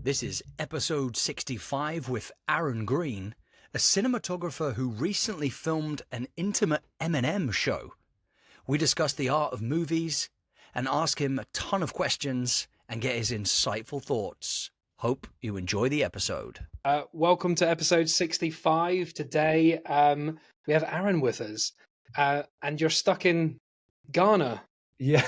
This is episode 65 with Arran Green, a cinematographer who recently filmed an intimate Eminem show. We discuss the art of movies and ask him a ton of questions and get his insightful thoughts. Hope you enjoy the episode. Welcome to episode 65. Today we have Arran with us, and you're stuck in Ghana. Yeah,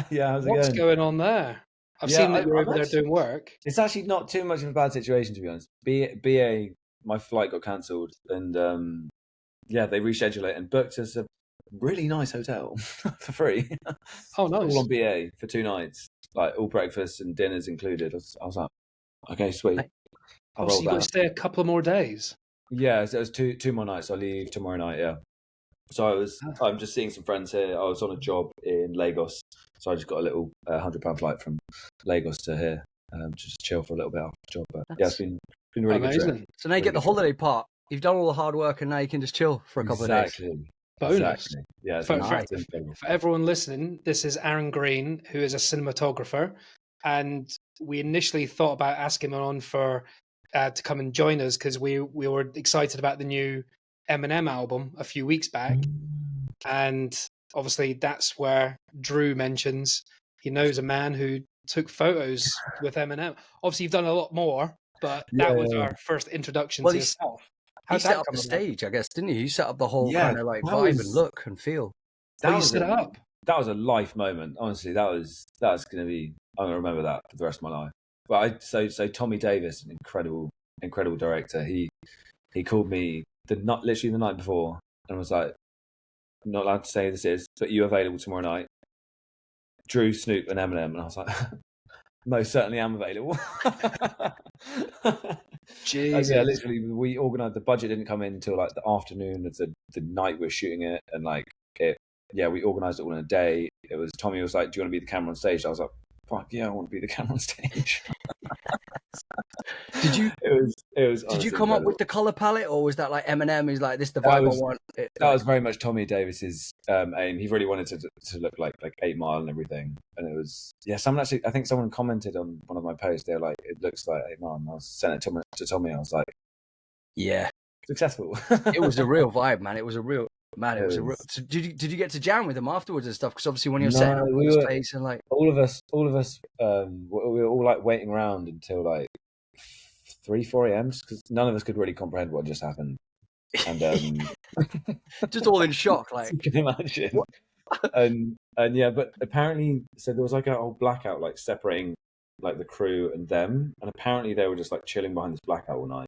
yeah. How's What's it going? going on there? I've seen that you're over there doing work. It's actually not too much of a bad situation, to be honest. BA, my flight got cancelled, and they rescheduled it and booked us a really nice hotel for free. Oh, nice. All on BA for 2 nights, like all breakfast and dinners included. I was like, okay, sweet. So you've got to stay a couple of more days. Yeah, so it was two more nights. I leave tomorrow night. Yeah. So I'm just seeing some friends here. I was on a job in Lagos, so I just got a little £100 flight from Lagos to here to just chill for a little bit after the job. But yeah, it's been really amazing. good trip. So now you get the holiday part. You've done all the hard work and now you can just chill for a couple of days. Bonus. Exactly. Yeah, for everyone listening, this is Arran Green, who is a cinematographer, and we initially thought about asking him on for to come and join us because we were excited about the new Eminem album a few weeks back, and obviously that's where Drew mentions he knows a man who took photos with Eminem. Obviously you've done a lot more, but that was our first introduction to yourself. He set up the stage, I guess, didn't he? You set up the whole kind of like vibe and look and feel. You set it up. That was a life moment. Honestly, that was going to be. I'm going to remember that for the rest of my life. But so Tommy Davis, an incredible director. He called me literally the night before and was like, "I'm not allowed to say who this is, but you available tomorrow night? Drew, Snoop, and Eminem." And I was like, "Most certainly am available." Jesus. Yeah, literally, we organised. The budget didn't come in until like the afternoon of the night we're shooting it, and like it. Yeah, we organised it all in a day. It was Tommy was like, "Do you want to be the camera on stage?" I was like, "Fuck yeah, I want to be the camera on stage." Did you? It was. Did you come up with the color palette, or was that like Eminem? Is like this the vibe I want? That was very much Tommy Davis's aim. He really wanted to look like 8 Mile and everything, and it was I think someone commented on one of my posts. They were like, "It looks like 8 Mile." And I sent it to Tommy. I was like, "Yeah, successful." It was a real vibe, man. It was a real. So did you get to jam with him afterwards and stuff? Because obviously when you're setting up his face and like all of us, we were all like waiting around until like 3-4 a.m. because none of us could really comprehend what just happened, and just all in shock, like you can imagine. And yeah, but apparently, so there was like a whole blackout, like separating like the crew and them, and apparently they were just like chilling behind this blackout all night.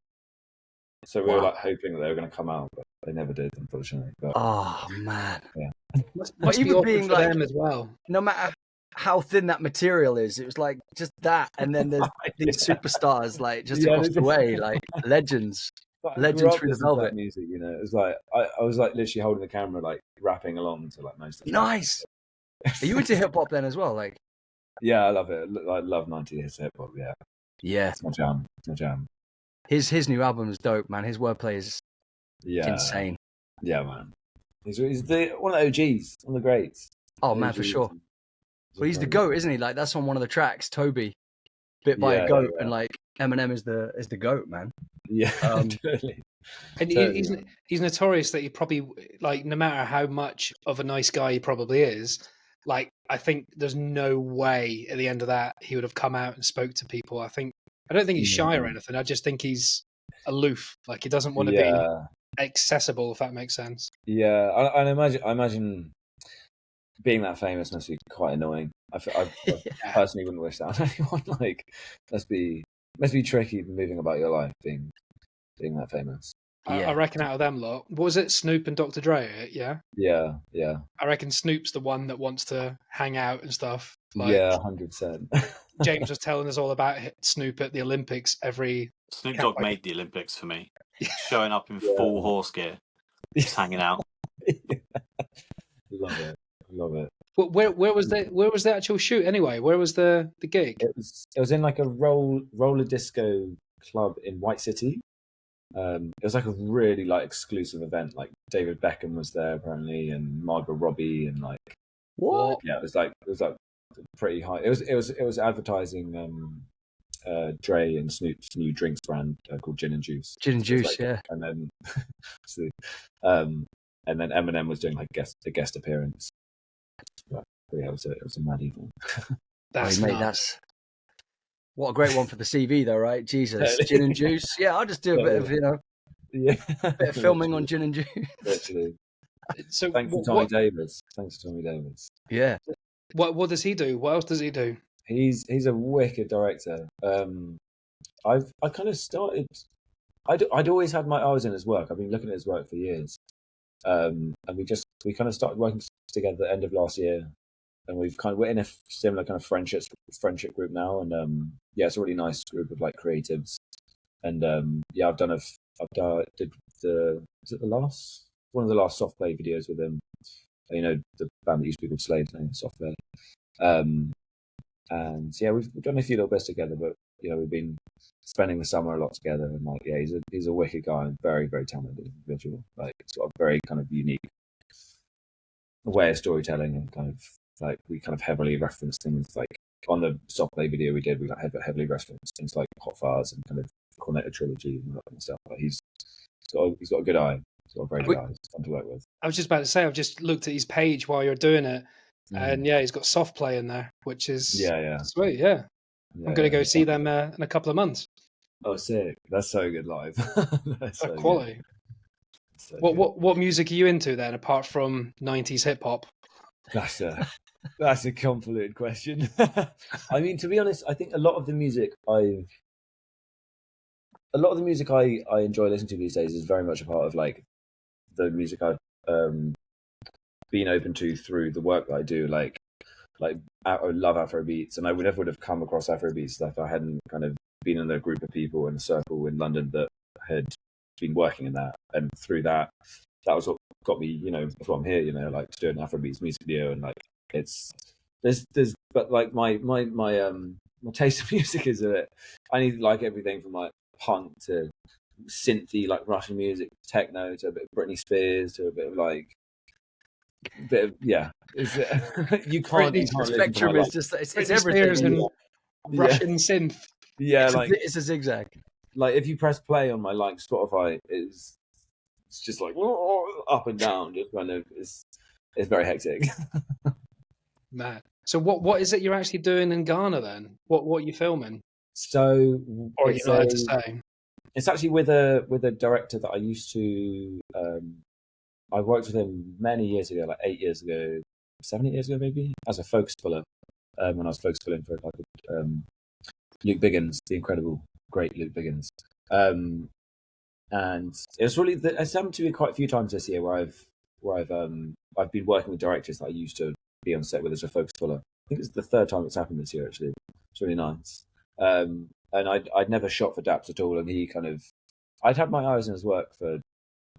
So we were like hoping that they were going to come out, but they never did, unfortunately. But, oh man, yeah. Must be being for them as well. No matter how thin that material is, it was like just that, and then there's these superstars like just across the way, like legends through the velvet music. You know, it was like I was like literally holding the camera, like rapping along to like most of the nice. Are you into hip hop then as well? Like, yeah, I love it. I love 90s hip hop. Yeah, it's my jam. His new album is dope, man. His wordplay is insane. Yeah, man. He's one of the OGs, one of the greats. Oh man, for sure. Well, he's the GOAT, isn't he? Like that's on one of the tracks, Toby, bit by a goat, and like Eminem is the GOAT, man. Yeah, totally. And he's notorious that he probably, like, no matter how much of a nice guy he probably is, like I think there's no way at the end of that he would have come out and spoke to people. I don't think he's shy or anything. I just think he's aloof. Like he doesn't want to be accessible, if that makes sense. Yeah, I imagine being that famous must be quite annoying. I personally wouldn't wish that on anyone. Like, must be tricky moving about your life being that famous. I reckon out of them lot, what was it? Snoop and Dr. Dre, yeah? Yeah. I reckon Snoop's the one that wants to hang out and stuff. Like, 100%. James was telling us all about Snoop at the Olympics Snoop Dogg made the Olympics for me. Showing up in full horse gear, just hanging out. Love it. Well, where was the actual shoot anyway? Where was the gig? It was in like a roller disco club in White City. It was like a really like exclusive event. Like David Beckham was there apparently, and Margot Robbie, and like what? Yeah, it was like pretty high. It was advertising Dre and Snoop's new drinks brand called Gin and Juice. Gin and So it's Juice, yeah. And then, and then Eminem was doing like a guest appearance. But yeah, it was a mad evening. That's mate, nuts. what a great one for the CV, though, right? Jesus, Gin and Juice. Yeah, I'll just do a bit of yeah, bit of filming on Gin and Juice. Literally. So Thanks to Tommy Davis. Thanks to Tommy Davis. Yeah. What does he do? What else does he do? He's a wicked director. I kind of started. I'd always had my eyes in his work. I've been looking at his work for years, and we kind of started working together at the end of last year, and we're in a similar kind of friendship group now, and yeah, it's a really nice group of like creatives, and yeah, did is it the last one of the last soft play videos with him, you know, the band that used to be called Slaves, soft play. And yeah, we've done a few little bits together, but you know, we've been spending the summer a lot together. And like, yeah, he's a wicked guy and very, very talented individual. Like, he's got a very kind of unique way of storytelling, and kind of like we kind of heavily reference things like on the soft play video we did. We like heavily referenced things like Hot Fuzz and kind of Cornetto trilogy and that kind of stuff. But he's got a good eye. He's got a very good eye. It's fun to work with. I was just about to say, I've just looked at his page while you're doing it, and yeah, he's got soft play in there, which is sweet. Yeah, I'm going to go see them in a couple of months. Oh, sick! That's so good live. That's so quality. Good. So what music are you into then, apart from 90s hip hop? That's a convoluted question. I mean, to be honest, I think a lot of the music I enjoy listening to these days is very much a part of like the music I've been open to through the work that I do. Like I love Afrobeats, and I never would have come across Afrobeats if I hadn't kind of been in a group of people in a circle in London that had been working in that, and through that was what got me, you know, that's why I'm here, you know, like to do an Afrobeats music video. And like there's but like my taste of music is I need like everything from like punk to synthy, like Russian music, techno, to a bit of Britney Spears, to a bit of you can't The spectrum is just it's everything. And Russian synth. Yeah, it's a zigzag. Like if you press play on my like Spotify, it's just like up and down, just kind of it's very hectic. Man, so what is it you're actually doing in Ghana then? What are you filming? So, or you're not allowed to say? It's actually with a director that I used to. I worked with him many years ago, like 8 years ago, 7, 8 years ago, maybe, as a focus puller. When I was focus pulling for Luke Biggins, the incredible, great Luke Biggins. And it was really it's happened to me quite a few times this year where I've been working with directors that I used to be on set with as a focus puller. I think it's the third time it's happened this year, actually. It's really nice. And I'd never shot for Daps at all, and he kind of, I'd had my eyes on his work for,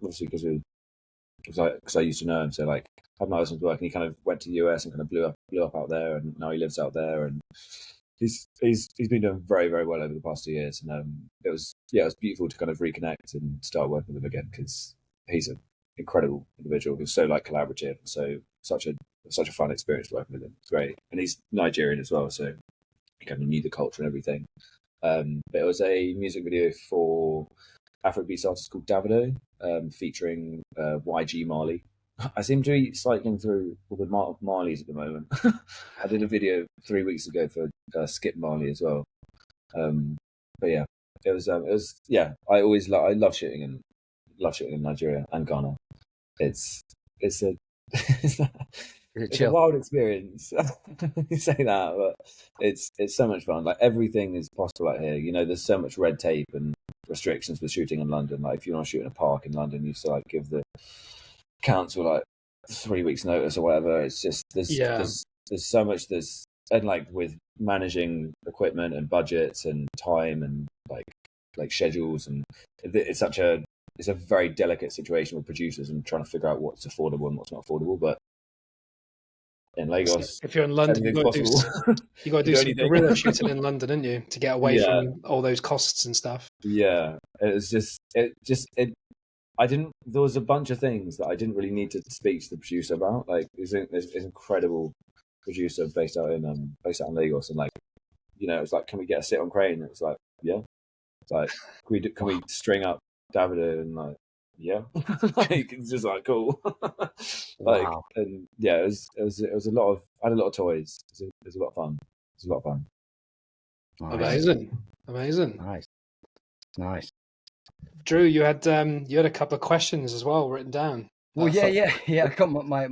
obviously because I used to know him, so like had my eyes on his work, and he kind of went to the US and kind of blew up out there, and now he lives out there, and he's been doing very, very well over the past 2 years, and it was beautiful to kind of reconnect and start working with him again, because he's an incredible individual who's so like collaborative, and so such a fun experience working with him. It's great, and he's Nigerian as well, so he kind of knew the culture and everything. But it was a music video for Afrobeats artist called Davido, featuring YG Marley. I seem to be cycling through all the Marleys at the moment. I did a video 3 weeks ago for Skip Marley as well. But yeah, it was I love shooting in Nigeria and Ghana. It's a it's a wild experience. You say that, but it's so much fun. Like everything is possible out here. You know, there's so much red tape and restrictions with shooting in London. Like if you want to shoot in a park in London, you have to like give the council like 3 weeks notice or whatever. It's just there's so much and like with managing equipment and budgets and time and like schedules, and it's a very delicate situation with producers and trying to figure out what's affordable and what's not affordable. But in Lagos, if you're in London, you got to do some guerrilla shooting in London, didn't you, to get away from all those costs and stuff? Yeah, I didn't. There was a bunch of things that I didn't really need to speak to the producer about. Like, there's an incredible producer based out in Lagos, and like it was like, can we get a sit on crane? It was like, yeah. It's like, can we string up Davide? And like, yeah. Like, it's just like cool. Like, Wow. and yeah, it was a lot of, I had a lot of toys. It was a lot of fun. It was a lot of fun. Nice. Amazing. Nice. Drew, you had a couple of questions as well written down. Well, yeah. I got my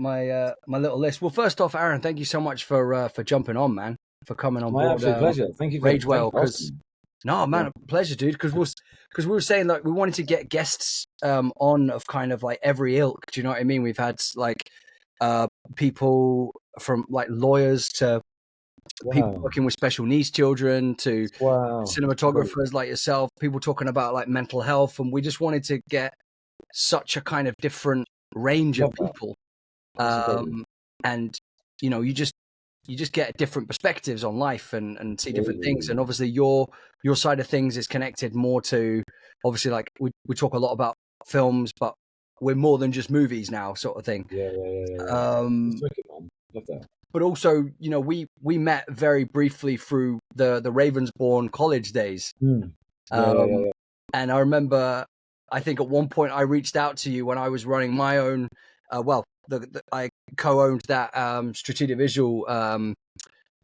little list. Well, first off, Aaron, thank you so much for jumping on, man, for coming on My board. absolute pleasure. Thank you for Ragewell, because asking. no, man, pleasure, dude. Because we were saying like we wanted to get guests on of kind of like every ilk. Do you know what I mean? We've had like people from like lawyers to people working with special needs children to cinematographers like yourself, people talking about like mental health, and we just wanted to get such a kind of different range of people. And you just get different perspectives on life and see different things. And obviously your side of things is connected more to, obviously, like we talk a lot about films, but we're more than just movies now, sort of thing. Yeah. It's wicked, man. Love that. But also, we met very briefly through the Ravensbourne college days. And I remember, I think at one point I reached out to you when I was running my own, I co-owned that strategic visual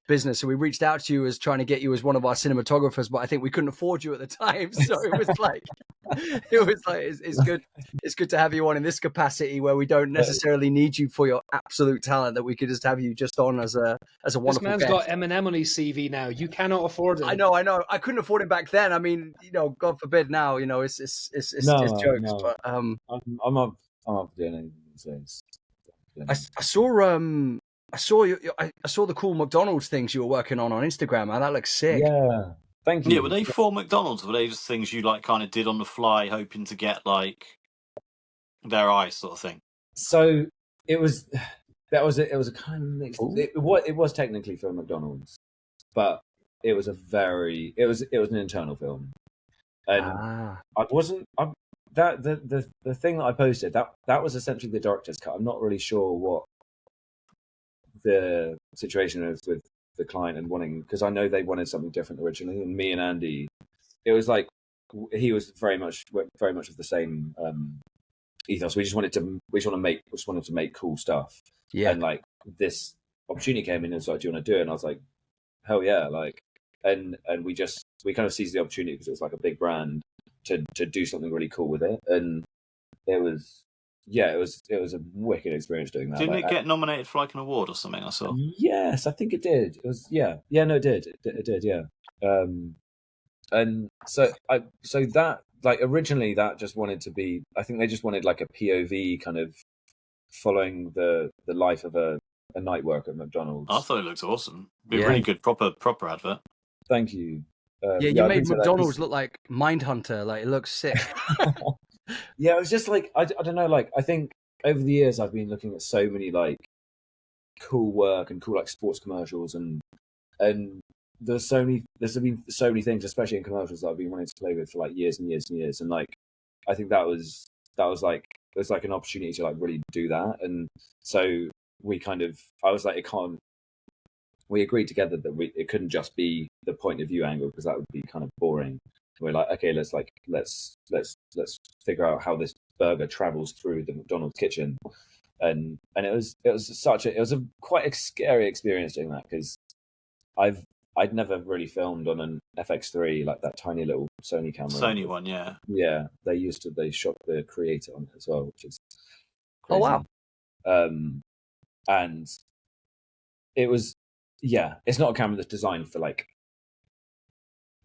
business. So we reached out to you as trying to get you as one of our cinematographers, but I think we couldn't afford you at the time. So it was like, it's good to have you on in this capacity where we don't necessarily need you for your absolute talent, that we could just have you just on as a wonderful This man's guest. got Eminem on his CV now. You cannot afford it. I know. I couldn't afford it back then. I mean, God forbid now, it's jokes. No. But I'm up for doing anything. I saw the cool McDonald's things you were working on Instagram, man. That looks sick. Yeah, thank you. Yeah, were they for McDonald's? Or were they just things you like kind of did on the fly, hoping to get like their eyes, sort of thing? So it was a kind of mixed. It was technically for McDonald's, but it was an internal film, and I wasn't. The thing that I posted, that was essentially the director's cut. I'm not really sure what the situation is with the client and wanting, because I know they wanted something different originally, and me and Andy, it was like he was very much of the same ethos. We just wanted to make cool stuff. Yeah. And like this opportunity came in and was like, do you want to do it? And I was like, hell yeah. Like, and we kind of seized the opportunity because it was like a big brand to do something really cool with it. And it was a wicked experience doing that. Didn't it get nominated for like an award or something? I saw. Yes, I think it did. It was it did. Yeah. And so that, like, originally that just wanted to be, I think they just wanted like a POV kind of following the life of a night worker at McDonald's. I thought it looked awesome. Be a really good proper advert. Thank you. You made McDonald's look like Mindhunter. Like, it looks sick. Yeah, it was just like, I don't know, like, I think over the years I've been looking at so many like cool work and cool like sports commercials, and there's been so many things, especially in commercials, that I've been wanting to play with for like years and years and years. And like, I think that was like, it was like an opportunity to like really do that. And so I was like, we agreed together that it couldn't just be the point of view angle, because that would be kind of boring. We're like, okay, let's figure out how this burger travels through the McDonald's kitchen. And it was a quite a scary experience doing that, because I'd never really filmed on an FX3, like that tiny little Sony camera. Sony one, yeah. Yeah, they shot the Creator on it as well, which is crazy. Oh wow. And it was, it's not a camera that's designed for like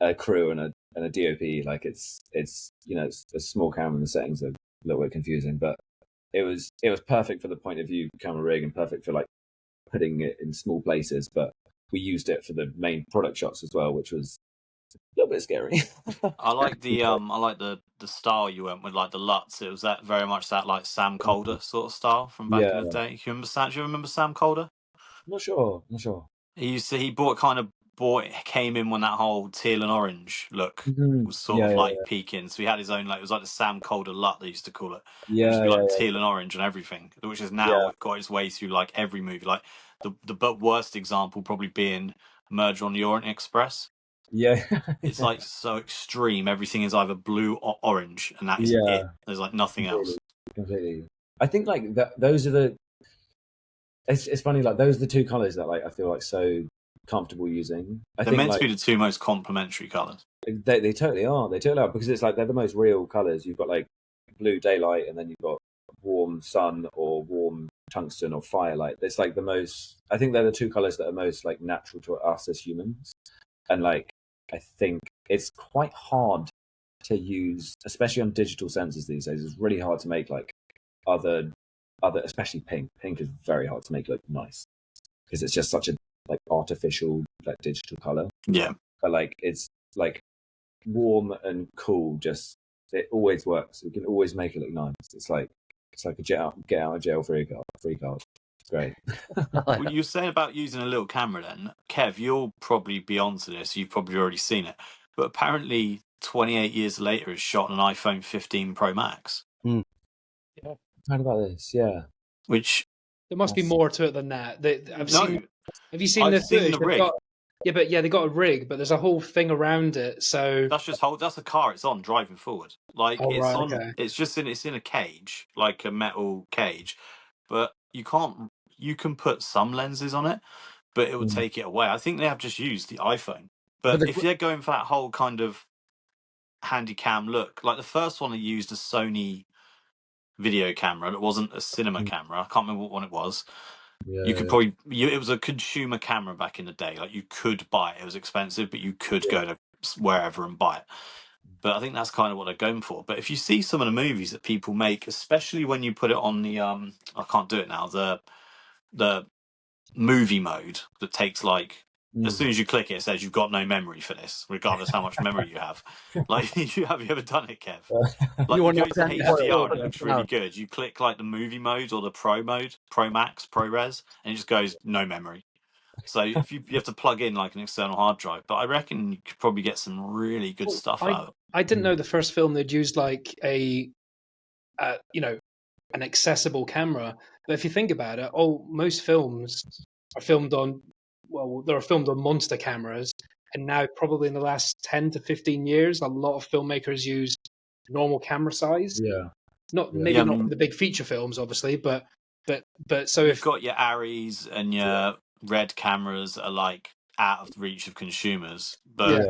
a crew and a DOP. Like, it's a small camera and the settings are a little bit confusing, but it was perfect for the point of view camera rig and perfect for like putting it in small places. But we used it for the main product shots as well, which was a little bit scary. I like the style you went with, like the LUTs. It was that very much that like Sam Calder sort of style from back in the day. Do you remember Sam Calder? Not sure. Came in when that whole teal and orange look was sort of peaking. So he had his own, like, it was like the Sam Calder LUT, they used to call it. It used to be like teal and orange and everything, which is now got its way through like every movie. Like the worst example probably being Merger on the Orient Express. Yeah. It's like so extreme. Everything is either blue or orange, and that is it. There's like nothing else. Completely. I think like those are the. It's funny, like those are the two colours that like I feel like so comfortable using. They're meant to be the two most complementary colours. They totally are. They totally are, because it's like they're the most real colours. You've got like blue daylight, and then you've got warm sun or warm tungsten or firelight. It's like the most. I think they're the two colours that are most like natural to us as humans. And like I think it's quite hard to use, especially on digital sensors these days. It's really hard to make like other, especially pink. Pink is very hard to make look nice because it's just such a like artificial like digital color. Yeah, but like it's like warm and cool. Just it always works. We can always make it look nice. It's like a get out of jail free card. It's great. Well, you were saying about using a little camera then. Kev, you'll probably be onto this. You've probably already seen it. But apparently 28 years later it's shot on an iPhone 15 Pro Max. Yeah. I've heard about this, yeah. Which there must be more to it than that. Have you seen I've the seen footage? the rig. They got a rig, but there's a whole thing around it. So that's a car it's on driving forward. Like okay. It's in a cage, like a metal cage. But you can put some lenses on it, but it would take it away. I think they have just used the iPhone. But if they're going for that whole kind of handy cam look, like the first one they used a Sony video camera that wasn't a cinema camera. I can't remember what one it was. You could probably it was a consumer camera back in the day. Like you could buy it. It was expensive, but you could go to wherever and buy it. But I think that's kind of what they're going for. But if you see some of the movies that people make, especially when you put it on the I can't do it now, the movie mode that takes like as soon as you click it, it says you've got no memory for this, regardless how much memory you have. Like have you ever done it, Kev? Like you go to HDR and it looks really good. You click like the movie mode or the Pro mode, Pro Max, Pro Res, and it just goes no memory. So if you have to plug in like an external hard drive, but I reckon you could probably get some really good stuff out of it. I didn't know the first film they'd used like an accessible camera. But if you think about it, most films are filmed on they're filmed on monster cameras, and now probably in the last 10 to 15 years, a lot of filmmakers use normal camera size. Yeah. Not the big feature films, obviously, but so you've got your Arris and your Red cameras are like out of reach of consumers, but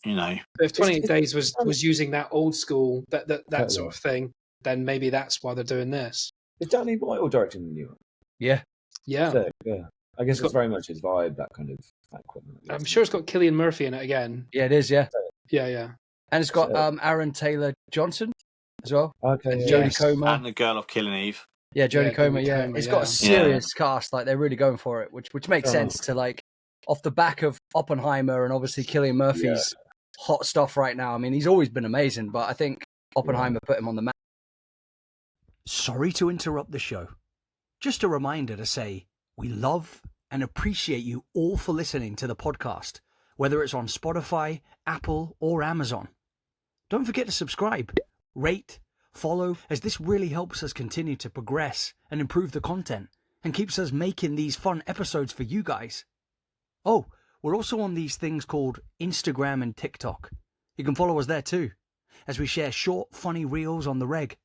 you know, if 28 Days was using that old school that sort of thing, then maybe that's why they're doing this. Is Danny Boyle directing the new one? Yeah. So, yeah. I guess it's very much his vibe, that kind of equipment. I'm sure it's got Cillian Murphy in it again. Yeah, it is. Yeah. Yeah. And it's got Aaron Taylor Johnson as well. Okay. And Jodie Comer. And the girl of Killing Eve. Yeah, Jodie Comer. Yeah, it's got a serious cast. Like they're really going for it, which makes sense to like off the back of Oppenheimer and obviously Cillian Murphy's hot stuff right now. I mean, he's always been amazing, but I think Oppenheimer put him on the map. Sorry to interrupt the show. Just a reminder to say we love and appreciate you all for listening to the podcast, whether it's on Spotify, Apple, or Amazon. Don't forget to subscribe, rate, follow, as this really helps us continue to progress and improve the content and keeps us making these fun episodes for you guys. Oh, we're also on these things called Instagram and TikTok. You can follow us there too, as we share short, funny reels on the reg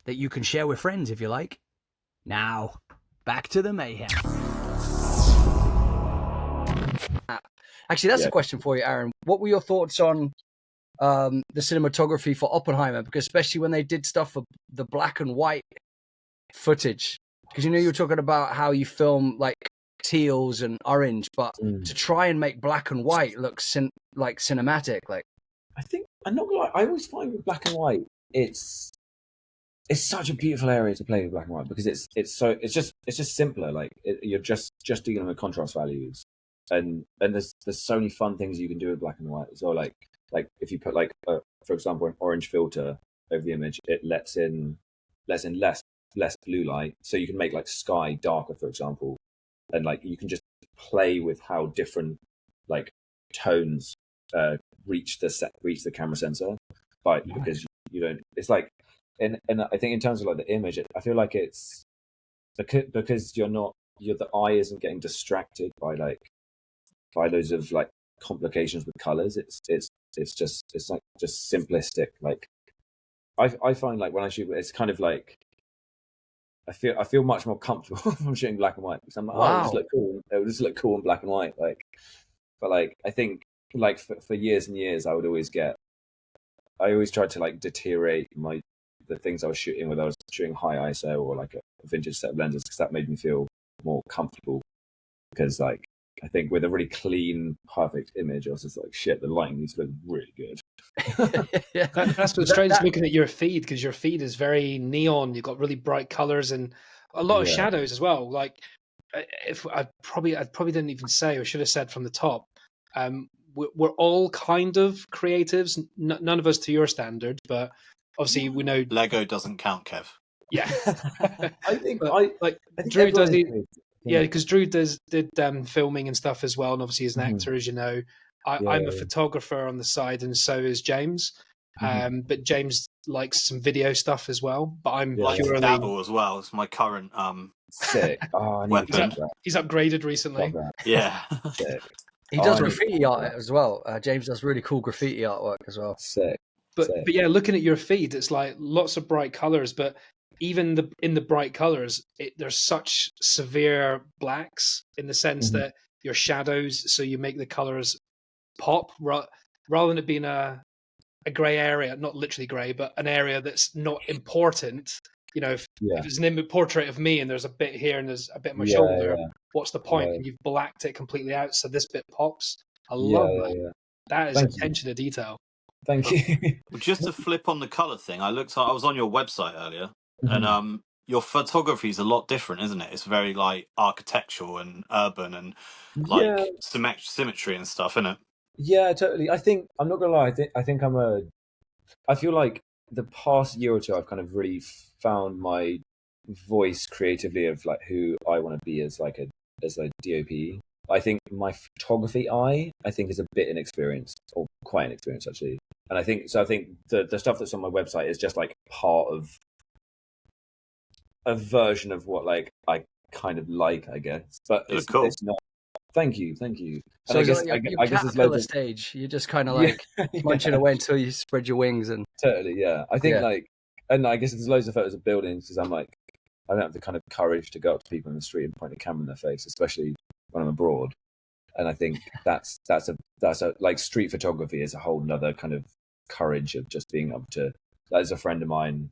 that you can share with friends if you like. Now, back to the mayhem. Actually, that's a question for you, Aaron. What were your thoughts on the cinematography for Oppenheimer? Because especially when they did stuff for the black and white footage. Because you were talking about how you film like teals and orange, but to try and make black and white look like cinematic, like I think I'm not gonna lie, I always find with black and white, it's such a beautiful area to play with black and white because it's just simpler. Like you're just dealing with contrast values, and there's so many fun things you can do with black and white as well. Like if you put for example an orange filter over the image, it lets in less blue light, so you can make like sky darker, for example, and like you can just play with how different like tones reach the camera sensor, because you don't. It's like. And I think in terms of like the image, I feel like it's because the eye isn't getting distracted by like by loads of like complications with colors. It's like just simplistic. Like I find like when I shoot, it's kind of like I feel much more comfortable when I'm shooting black and white because I'm like, oh, it'll just look cool. It'll just look cool in black and white. Like, but like I think like for years and years, I always tried to like deteriorate the things I was shooting, whether I was shooting high ISO or like a vintage set of lenses, because that made me feel more comfortable. Because like I think with a really clean, perfect image, I was just like, shit, the lighting needs to look really good. That's what's strange looking at your feed, because your feed is very neon. You've got really bright colors and a lot of shadows as well. Like, if I probably didn't even say, or should have said from the top, we're all kind of creatives. None of us to your standard, but obviously we know Lego doesn't count, Kev. Yeah, I think Drew does it. Yeah, because Drew did filming and stuff as well, and obviously he's an actor, as you know. I'm a photographer on the side, and so is James. But James likes some video stuff as well. But I'm purely dabble as well. It's my current sick. Oh, weapon. He's upgraded recently. Yeah. He does graffiti art as well. James does really cool graffiti artwork as well. Sick. But yeah, looking at your feed, it's like lots of bright colors, but even in the bright colors, there's such severe blacks in the sense that your shadows, so you make the colors pop rather than it being a grey area, not literally grey, but an area that's not important. You know, if it's an image portrait of me and there's a bit here and there's a bit of my shoulder, what's the point? And you've blacked it completely out, so this bit pops. I love that. Yeah. That is attention to detail. Thank you. Well, just to flip on the color thing, I was on your website earlier, and your photography is a lot different, isn't it? It's very like architectural and urban and like symmetry and stuff, isn't it? Yeah, totally. I think I'm not gonna lie. I feel like the past year or two, I've kind of really found my voice creatively of like who I want to be as a DOP. I think my photography eye, is a bit inexperienced, or quite inexperienced actually. And I think the stuff that's on my website is just like part of a version of what like I kind of like, I guess. But it's not. Thank you. And so I guess it's like stage. You're just kind of like munching away until you spread your wings and totally. Yeah, I think and I guess there's loads of photos of buildings because I'm like, I don't have the kind of courage to go up to people in the street and point a camera in their face, especially when I'm abroad. And I think that's a like street photography is a whole nother kind of courage of just being able to. There's a friend of mine,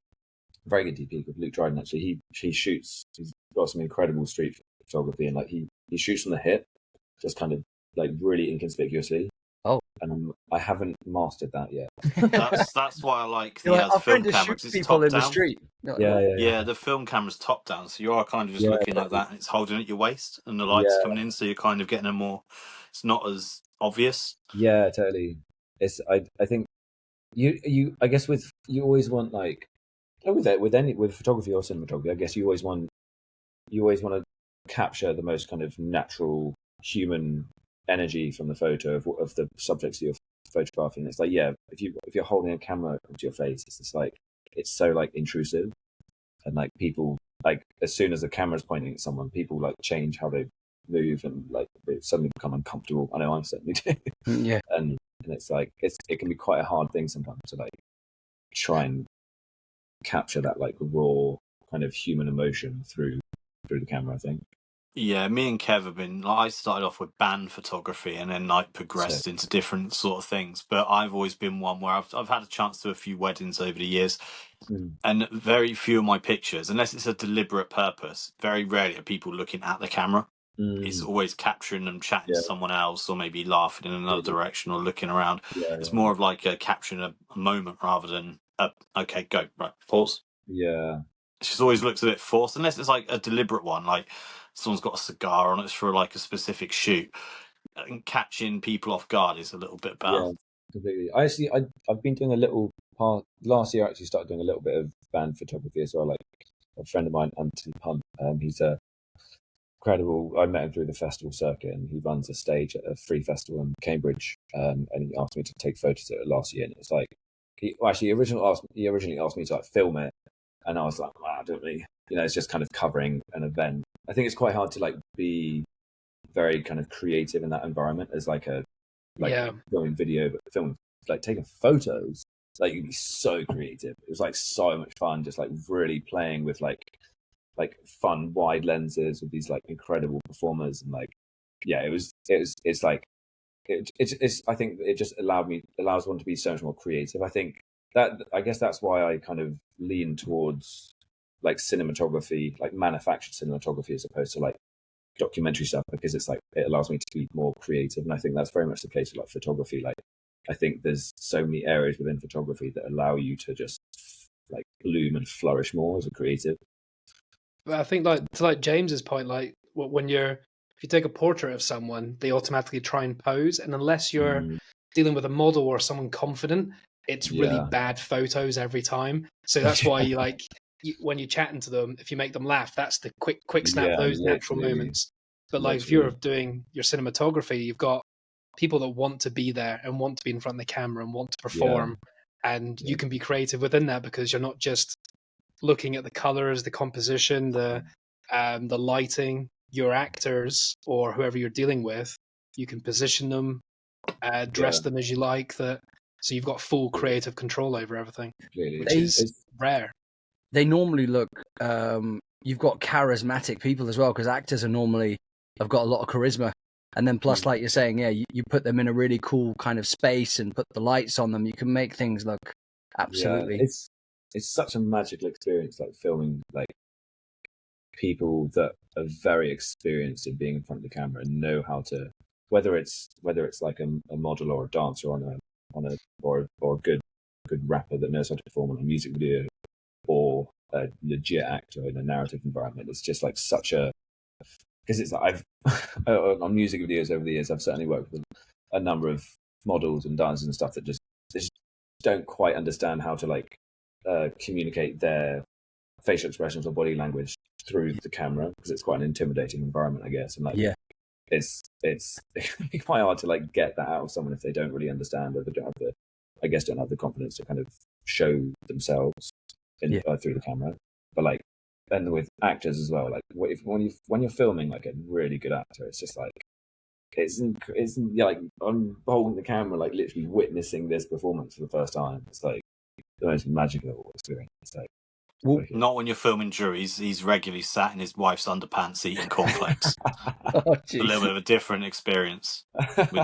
a very good DP called Luke Dryden. Actually, he's got some incredible street photography, and like he shoots from the hip, just kind of like really inconspicuously. Oh, and I haven't mastered that yet. That's why I like the film camera. It's people top in down. the street. Yeah, the film camera's top down, so you are kind of just looking like that, and it's holding at your waist, and the light's coming in, so you're kind of getting a more. It's not as obvious. Yeah, totally. It's I think you I guess you always want like with photography or cinematography, I guess you always want to capture the most kind of natural human energy from the photo of the subjects that you're photographing. It's like if you're holding a camera to your face, it's just like it's so like intrusive, and like people like as soon as the camera's pointing at someone, people like change how they move and like they suddenly become uncomfortable. I know I certainly do. Yeah, and it's like it can be quite a hard thing sometimes to like try and capture that like raw kind of human emotion through the camera, I think. Yeah, me and Kev have been. Like, I started off with band photography and then like progressed into different sort of things. But I've always been one where I've had a chance to do a few weddings over the years, and very few of my pictures, unless it's a deliberate purpose, very rarely are people looking at the camera. It's always capturing them chatting to someone else, or maybe laughing in another direction or looking around. It's more of like capturing a moment rather than okay, go right, pause. Yeah, it just always looks a bit forced, unless it's like a deliberate one, like someone's got a cigar on it for like a specific shoot, and catching people off guard is a little bit better. Yeah, completely. I've been doing a little part last year. I actually started doing a little bit of band photography as well. Like a friend of mine, Anthony Punt, he's a incredible. I met him through the festival circuit, and he runs a stage at a free festival in Cambridge. And he asked me to take photos of it last year, and it was like he originally asked me to like film it, and I was like, wow, I don't really, it's just kind of covering an event. I think it's quite hard to like be very kind of creative in that environment as like filming video, but filming, like taking photos. Like you'd be so creative. It was like so much fun, just like really playing with like fun wide lenses with these like incredible performers, and like it's like it's I think it just allows one to be so much more creative. I guess that's why I kind of lean towards like cinematography, like manufactured cinematography, as opposed to like documentary stuff, because it's like it allows me to be more creative. And I think that's very much the case with like photography. Like I think there's so many areas within photography that allow you to just like bloom and flourish more as a creative. But I think to James's point, like when if you take a portrait of someone, they automatically try and pose, and unless you're dealing with a model or someone confident, it's really bad photos every time. So that's why when you're chatting to them, if you make them laugh, that's the quick snap, those natural moments. But like if you're doing your cinematography, you've got people that want to be there and want to be in front of the camera and want to perform, and you can be creative within that, because you're not just looking at the colors, the composition, the lighting. Your actors or whoever you're dealing with, you can position them, dress them as you like. So you've got full creative control over everything, which is rare. They normally look. You've got charismatic people as well, because actors have got a lot of charisma, and then plus, like you're saying, you put them in a really cool kind of space and put the lights on them. You can make things look absolutely. Yeah, it's such a magical experience, like filming like people that are very experienced in being in front of the camera and know how to, whether it's like a model or a dancer or a good rapper that knows how to perform on a music video, or a legit actor in a narrative environment. It's just like because it's like on music videos over the years, I've certainly worked with a number of models and dancers and stuff that just don't quite understand how to like communicate their facial expressions or body language through the camera, because it's quite an intimidating environment, I guess. And like, it's quite hard to like get that out of someone if they don't really understand, or they don't have the confidence to kind of show themselves through the camera. But like, and with actors as well, like when you're filming like a really good actor, it's just like it's like I'm holding the camera, like literally witnessing this performance for the first time. It's like the most magical experience. It's like, not when you're filming Drew. He's regularly sat in his wife's underpants eating cornflakes. Oh, a little bit of a different experience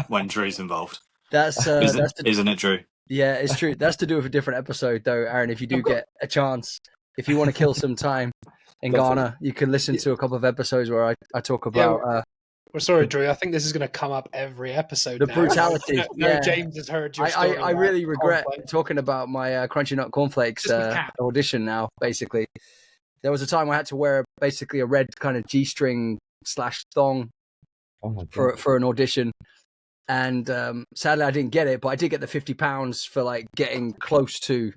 when Drew's involved. Isn't it, Drew? Yeah, it's true. That's to do with a different episode, though, Aaron. If you do get a chance, if you want to kill some time in Ghana, you can listen to a couple of episodes where I talk about. We're sorry, Drew. I think this is going to come up every episode. The brutality. James has heard your story. I really regret talking about my Crunchy Nut Cornflakes audition now, basically. There was a time I had to wear basically a red kind of G-string / thong for an audition. And sadly, I didn't get it, but I did get the £50 for like getting close to.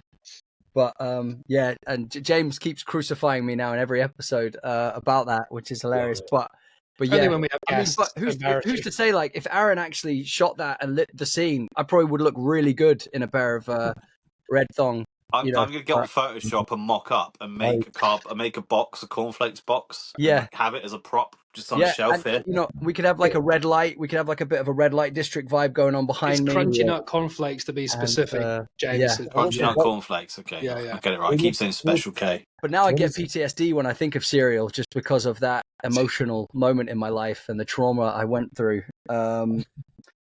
But and James keeps crucifying me now in every episode about that, which is hilarious. But only when we have guests. I mean, but who's to say, like, if Aaron actually shot that and lit the scene, I probably would look really good in a pair of red thong. I'm going to get on Photoshop and mock up and make a cornflakes box. Yeah. And have it as a prop just on a shelf here. You know, we could have like a red light. We could have like a bit of a red light district vibe going on behind me. Crunchy Nut Cornflakes, to be specific, James. Crunchy Nut Cornflakes. Okay, I get it right. I keep saying Special K. But now I get PTSD when I think of cereal, just because of that emotional moment in my life and the trauma I went through.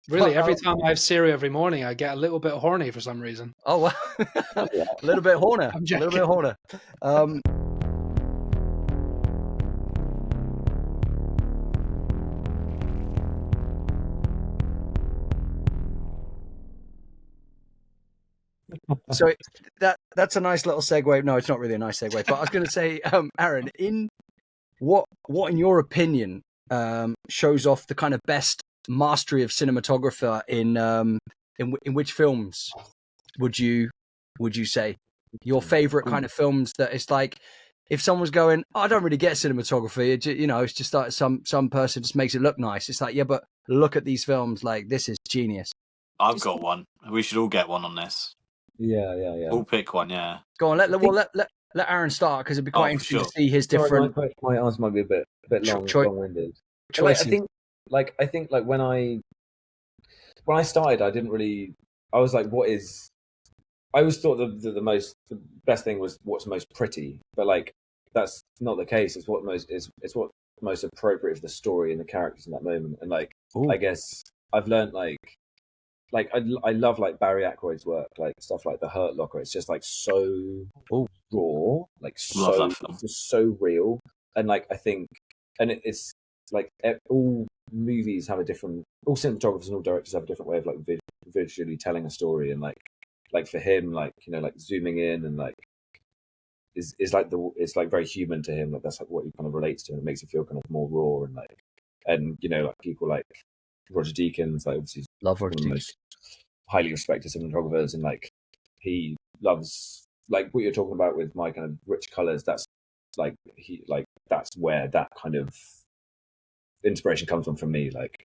Really, every time I have cereal every morning, I get a little bit horny for some reason. Oh, wow. A little bit horny. A little bit horny. So that's a nice little segue. No, it's not really a nice segue, but I was going to say, Aaron, what in your opinion shows off the kind of best mastery of cinematographer in which films would you say your favorite kind of films that it's like if someone's going, I don't really get cinematography, it's just like some person just makes it look nice. It's like, yeah, but look at these films, like this is genius. I've got one. We should all get one on this. Yeah. We'll pick one. Yeah. Go on. Let Aaron start, because it'd be quite interesting to see his different. My answer might be a bit long-winded. Choices. like I think like when I started, I didn't really. I was like, what is? I always thought the best thing was what's most pretty, but like that's not the case. It's what most appropriate for the story and the characters in that moment. And like Ooh. I guess I've learned I love like Barry Ackroyd's work, like stuff like The Hurt Locker. It's just like so Ooh. raw, like Love so that film. it's just so real. And like I think, and it's like all movies have a different, all cinematographers and all directors have a different way of like visually telling a story. And like for him, like like zooming in and like is like it's like very human to him. Like that's like what he kind of relates to, and it makes it feel kind of more raw and like like people like Roger Deakins, like obviously Love one Roger of the Deakins. most highly respected cinematographers, and like he loves like what you're talking about with my kind of rich colors. That's like that's where that kind of inspiration comes from me. Like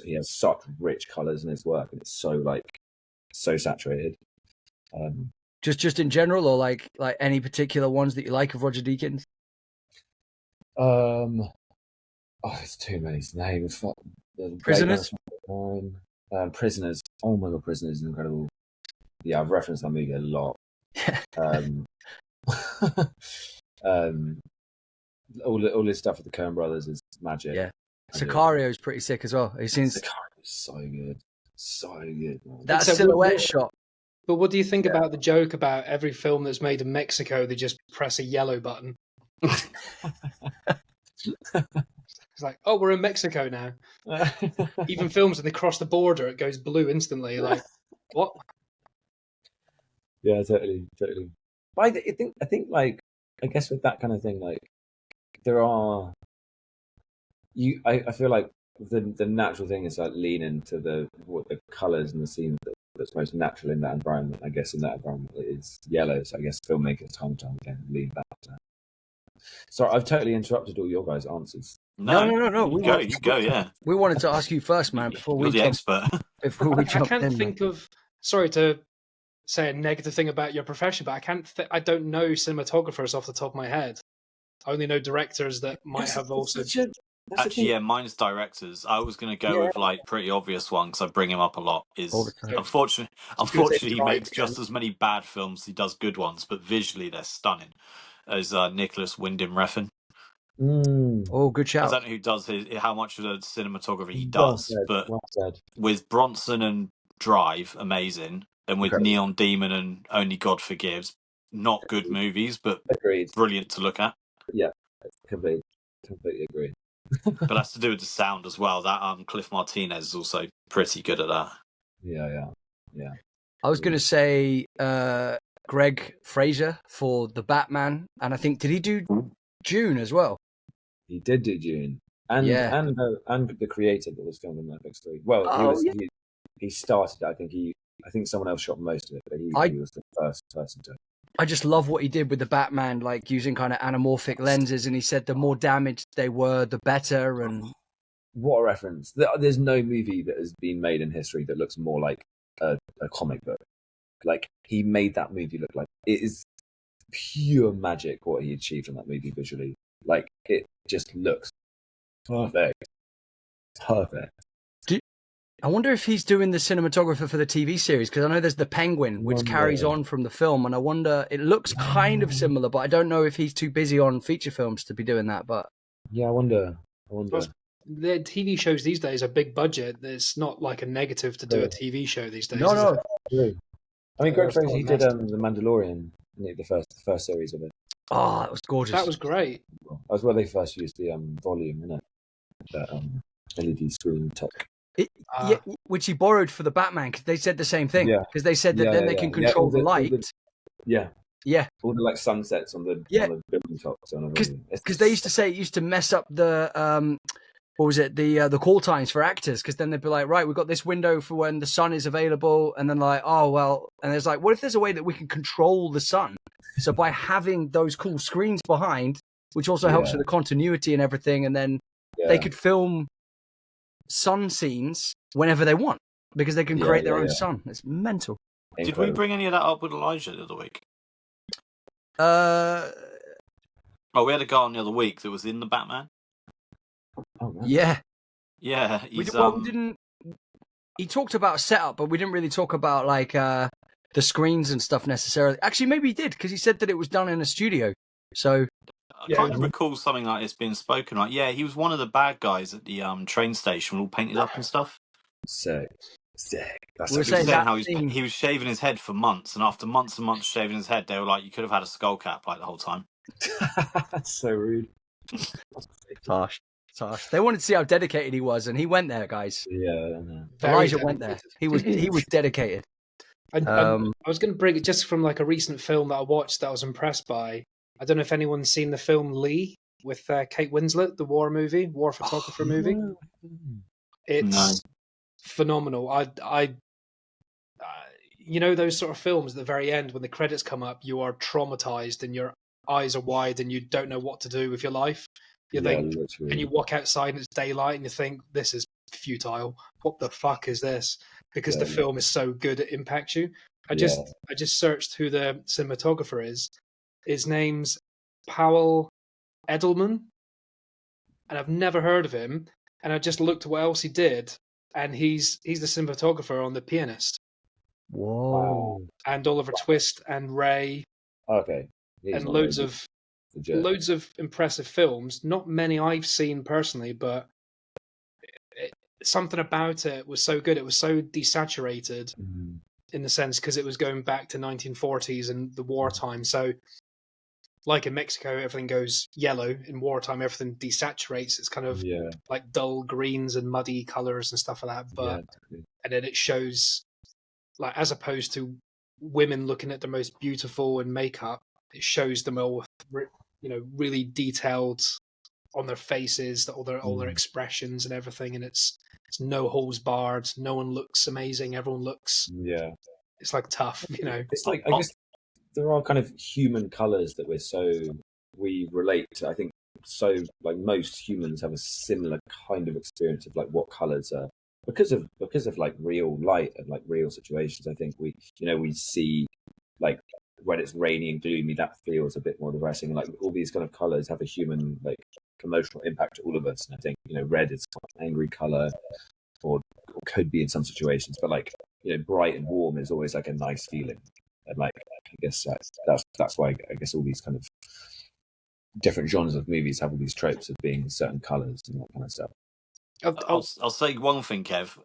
he has such rich colors in his work, and it's so saturated. Just in general, or like any particular ones that you like of Roger Deakins? It's too many names. Prisoners? Prisoners. Oh my god, Prisoners is incredible. Yeah, I've referenced that movie a lot. All this stuff with the Coen Brothers is magic. Yeah, Sicario is pretty sick as well. Have you seen Sicario is so good. Man. That silhouette shot? But what do you think about the joke about every film that's made in Mexico, they just press a yellow button? It's like, oh, we're in Mexico now. Even films when they cross the border, it goes blue instantly. Like, what? Yeah, totally. But I think like I guess with that kind of thing, like there are I feel like the natural thing is like lean into the colours and the scene that's most natural in that environment. I guess in that environment it is yellow, so I guess filmmakers time and time again lean back to that. Sorry, I've totally interrupted all your guys' answers. No. You go. Yeah, We wanted to ask you first, man, before you're we the expert. Before we I jump can't in, think of. Sorry to say a negative thing about your profession, but I don't know cinematographers off the top of my head. I only know directors that might have also. Actually, yeah, mine's directors. I was going to go with like pretty obvious one because I bring him up a lot. Is unfortunately he makes just as many bad films as he does good ones, but visually they're stunning. As Nicholas Winding Refn. Oh, good shout. I don't know who does how much of the cinematography he does, but with Bronson and Drive, amazing, and with Neon Demon and Only God Forgives, not good movies, but brilliant to look at. Yeah, completely agree. But that's to do with the sound as well. That Cliff Martinez is also pretty good at that. Yeah. I was going to say Greg Fraser for the Batman, and I think did he do June as well? He did do June, and the creator that was filmed in Netflix 3. Well, he started. I think someone else shot most of it, but he was the first person to. I just love what he did with the Batman, like using kind of anamorphic lenses, and he said the more damaged they were, the better. And what a reference! There's no movie that has been made in history that looks more like a comic book. Like he made that movie look like it is pure magic. What he achieved in that movie visually, like it just looks perfect. I wonder if he's doing the cinematographer for the TV series, because I know there's the Penguin, which carries on from the film, and I wonder, it looks kind of similar, but I don't know if he's too busy on feature films to be doing that. But yeah, I wonder. The TV shows these days are big budget. It's not like a negative to do a TV show these days. No. I mean, Greg Fraser, he did The Mandalorian, the first series of it. Oh, that was gorgeous. That was great. That was where they first used the volume, innit? That LED screen top. Yeah, which he borrowed for the Batman, because they said the same thing. Because they said that then they can control the light. All the like sunsets on the building tops. Because they used to say it used to mess up the the call times for actors, because then they'd be like, right, we've got this window for when the sun is available, and then like, oh well, and there's like, what if there's a way that we can control the sun? So by having those cool screens behind, which also helps with the continuity and everything, and then they could film sun scenes whenever they want, because they can create their own sun. It's mental. Did we bring any of that up with Elijah the other week? We had a guy on the other week that was in the Batman. Oh, man. Yeah. Yeah, We he's didn't. He talked about setup, but we didn't really talk about like the screens and stuff necessarily. Actually, maybe he did because he said that it was done in a studio. So I Yeah, can't recall something like this being spoken. Like, yeah, he was one of the bad guys at the train station, all painted up and stuff. Sick. That's we were He was saying saying that how scene. he was shaving his head for months, and after months and months shaving his head, they were like, "You could have had a skull cap like the whole time." That's so rude. It's harsh. They wanted to see how dedicated he was, and he went there, guys. Yeah. very Elijah went there. dedicated. He was dedicated. I was going to bring it just from like a recent film that I watched that I was impressed by. I don't know if anyone's seen the film Lee with Kate Winslet, the war photographer movie. It's phenomenal. You know those sort of films at the very end when the credits come up, you are traumatized and your eyes are wide and you don't know what to do with your life. You think, literally. and you walk outside and it's daylight and you think, this is futile. What the fuck is this? Because the film is so good, it impacts you. I just searched who the cinematographer is. His name's Powell Edelman, and I've never heard of him. And I just looked at what else he did, and he's the cinematographer on The Pianist. Whoa. And Oliver Twist and Ray. Okay. And loads of impressive films. Not many I've seen personally, but something about it was so good. It was so desaturated in the sense because it was going back to 1940s and the wartime. So, like in Mexico, everything goes yellow. In wartime, everything desaturates. It's kind of like dull greens and muddy colors and stuff like that. But and then it shows, like, as opposed to women looking at the most beautiful in makeup, it shows them all, really detailed on their faces, all their expressions and everything, and it's no holes barred. No one looks amazing. Everyone looks it's like tough, It's like, I guess there are kind of human colors that we relate to. I think so, like most humans have a similar kind of experience of like what colors are because of like real light and like real situations. I think we see like when it's rainy and gloomy, that feels a bit more depressing. Like all these kind of colors have a human like emotional impact to all of us. And I think red is quite an angry color, or could be in some situations, but like bright and warm is always like a nice feeling. And like I guess that's why I guess all these kind of different genres of movies have all these tropes of being certain colors and that kind of stuff. I'll say one thing, Kev.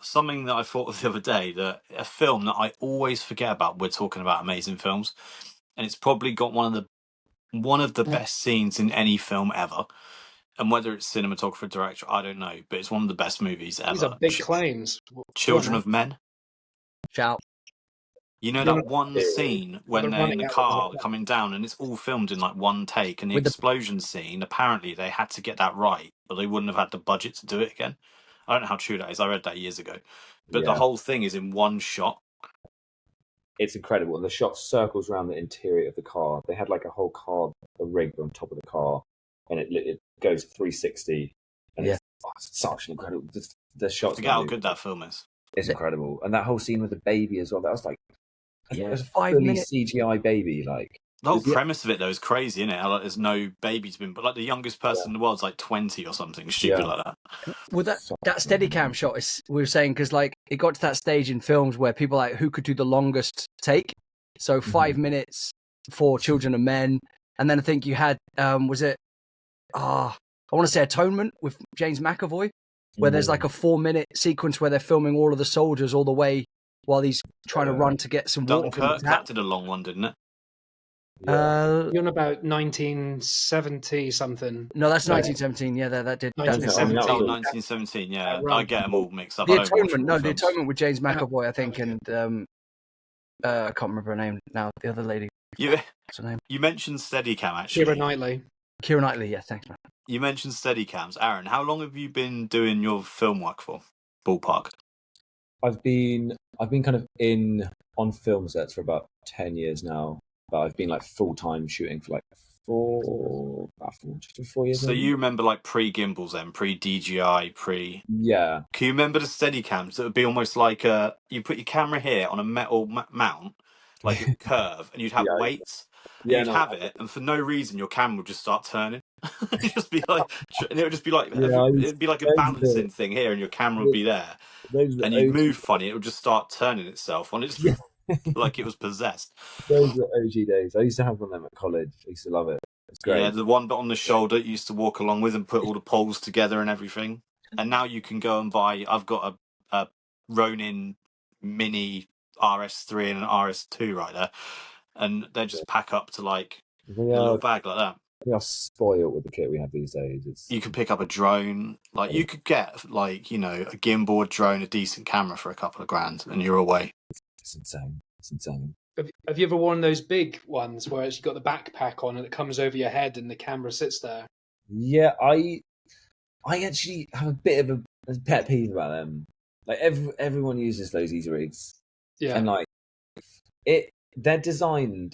Something that I thought of the other day, that a film that I always forget about. We're talking about amazing films, and it's probably got one of the best scenes in any film ever. And whether it's cinematographer, director, I don't know, but it's one of the best movies ever. These are big claims. Children of Men. Shout. You know that one scene when they're in the car coming down, and it's all filmed in like one take, and the explosion scene, apparently they had to get that right, or they wouldn't have had the budget to do it again. I don't know how true that is. I read that years ago. But the whole thing is in one shot. It's incredible. And the shot circles around the interior of the car. They had like a whole car, a rig on top of the car, and it goes 360. And it's such an incredible. The shots. Forget how good that film is. It's incredible. And that whole scene with the baby as well. That was like, it was 5 minutes CGI baby. Like the whole premise of it though is crazy, isn't it? How like, there's no babies been, but like the youngest person in the world is like 20 or something stupid like that. Well, that Steadicam shot is, we were saying, because like it got to that stage in films where people like who could do the longest take. So 5 minutes for Children of Men, and then I think you had was it? I want to say Atonement with James McAvoy, where there's like a 4-minute sequence where they're filming all of the soldiers all the way while he's trying to run to get some water from the Dunkirk, that did a long one, didn't it? You're on about 1970 something. No, that's 1917. Yeah, that did. 1917. Yeah, I get them all mixed up. The Atonement with James McAvoy, I think, and I can't remember her name now. The other lady. What's her name? You mentioned Steadicam, actually. Keira Knightley. Yeah, thanks, man. You mentioned Steadicams, Aaron. How long have you been doing your film work for? Ballpark. I've been kind of on film sets for about 10 years now, but I've been like full-time shooting for like 4 years. So you remember like pre-gimbals then, pre-DJI, Yeah. Can you remember the Steadicams? That would be almost like you put your camera here on a metal mount, like a curve, and you'd have weights. and you'd have it, and for no reason your camera would just start turning. It'd just be like, and it would just be like, it'd be like a balancing thing here, and your camera would be there, and you'd move funny, it would just start turning itself on. It's like it was possessed. Those were OG days. I used to have one of them at college. I used to love it. It's great. Yeah, the one bit on the shoulder you used to walk along with and put all the poles together and everything. And now you can go and buy. I've got a Ronin Mini RS3 and an RS2 right there, and they just pack up to like a little bag like that. We are spoiled with the kit we have these days. You can pick up a drone. Like you could get like, you know, a gimbal, a drone, a decent camera for a couple of grand, and you're away. It's insane. It's insane. Have you ever worn those big ones where you've got the backpack on and it comes over your head and the camera sits there? Yeah, I actually have a bit of a pet peeve about them. Like everyone uses those Easter eggs. Yeah. And like they're designed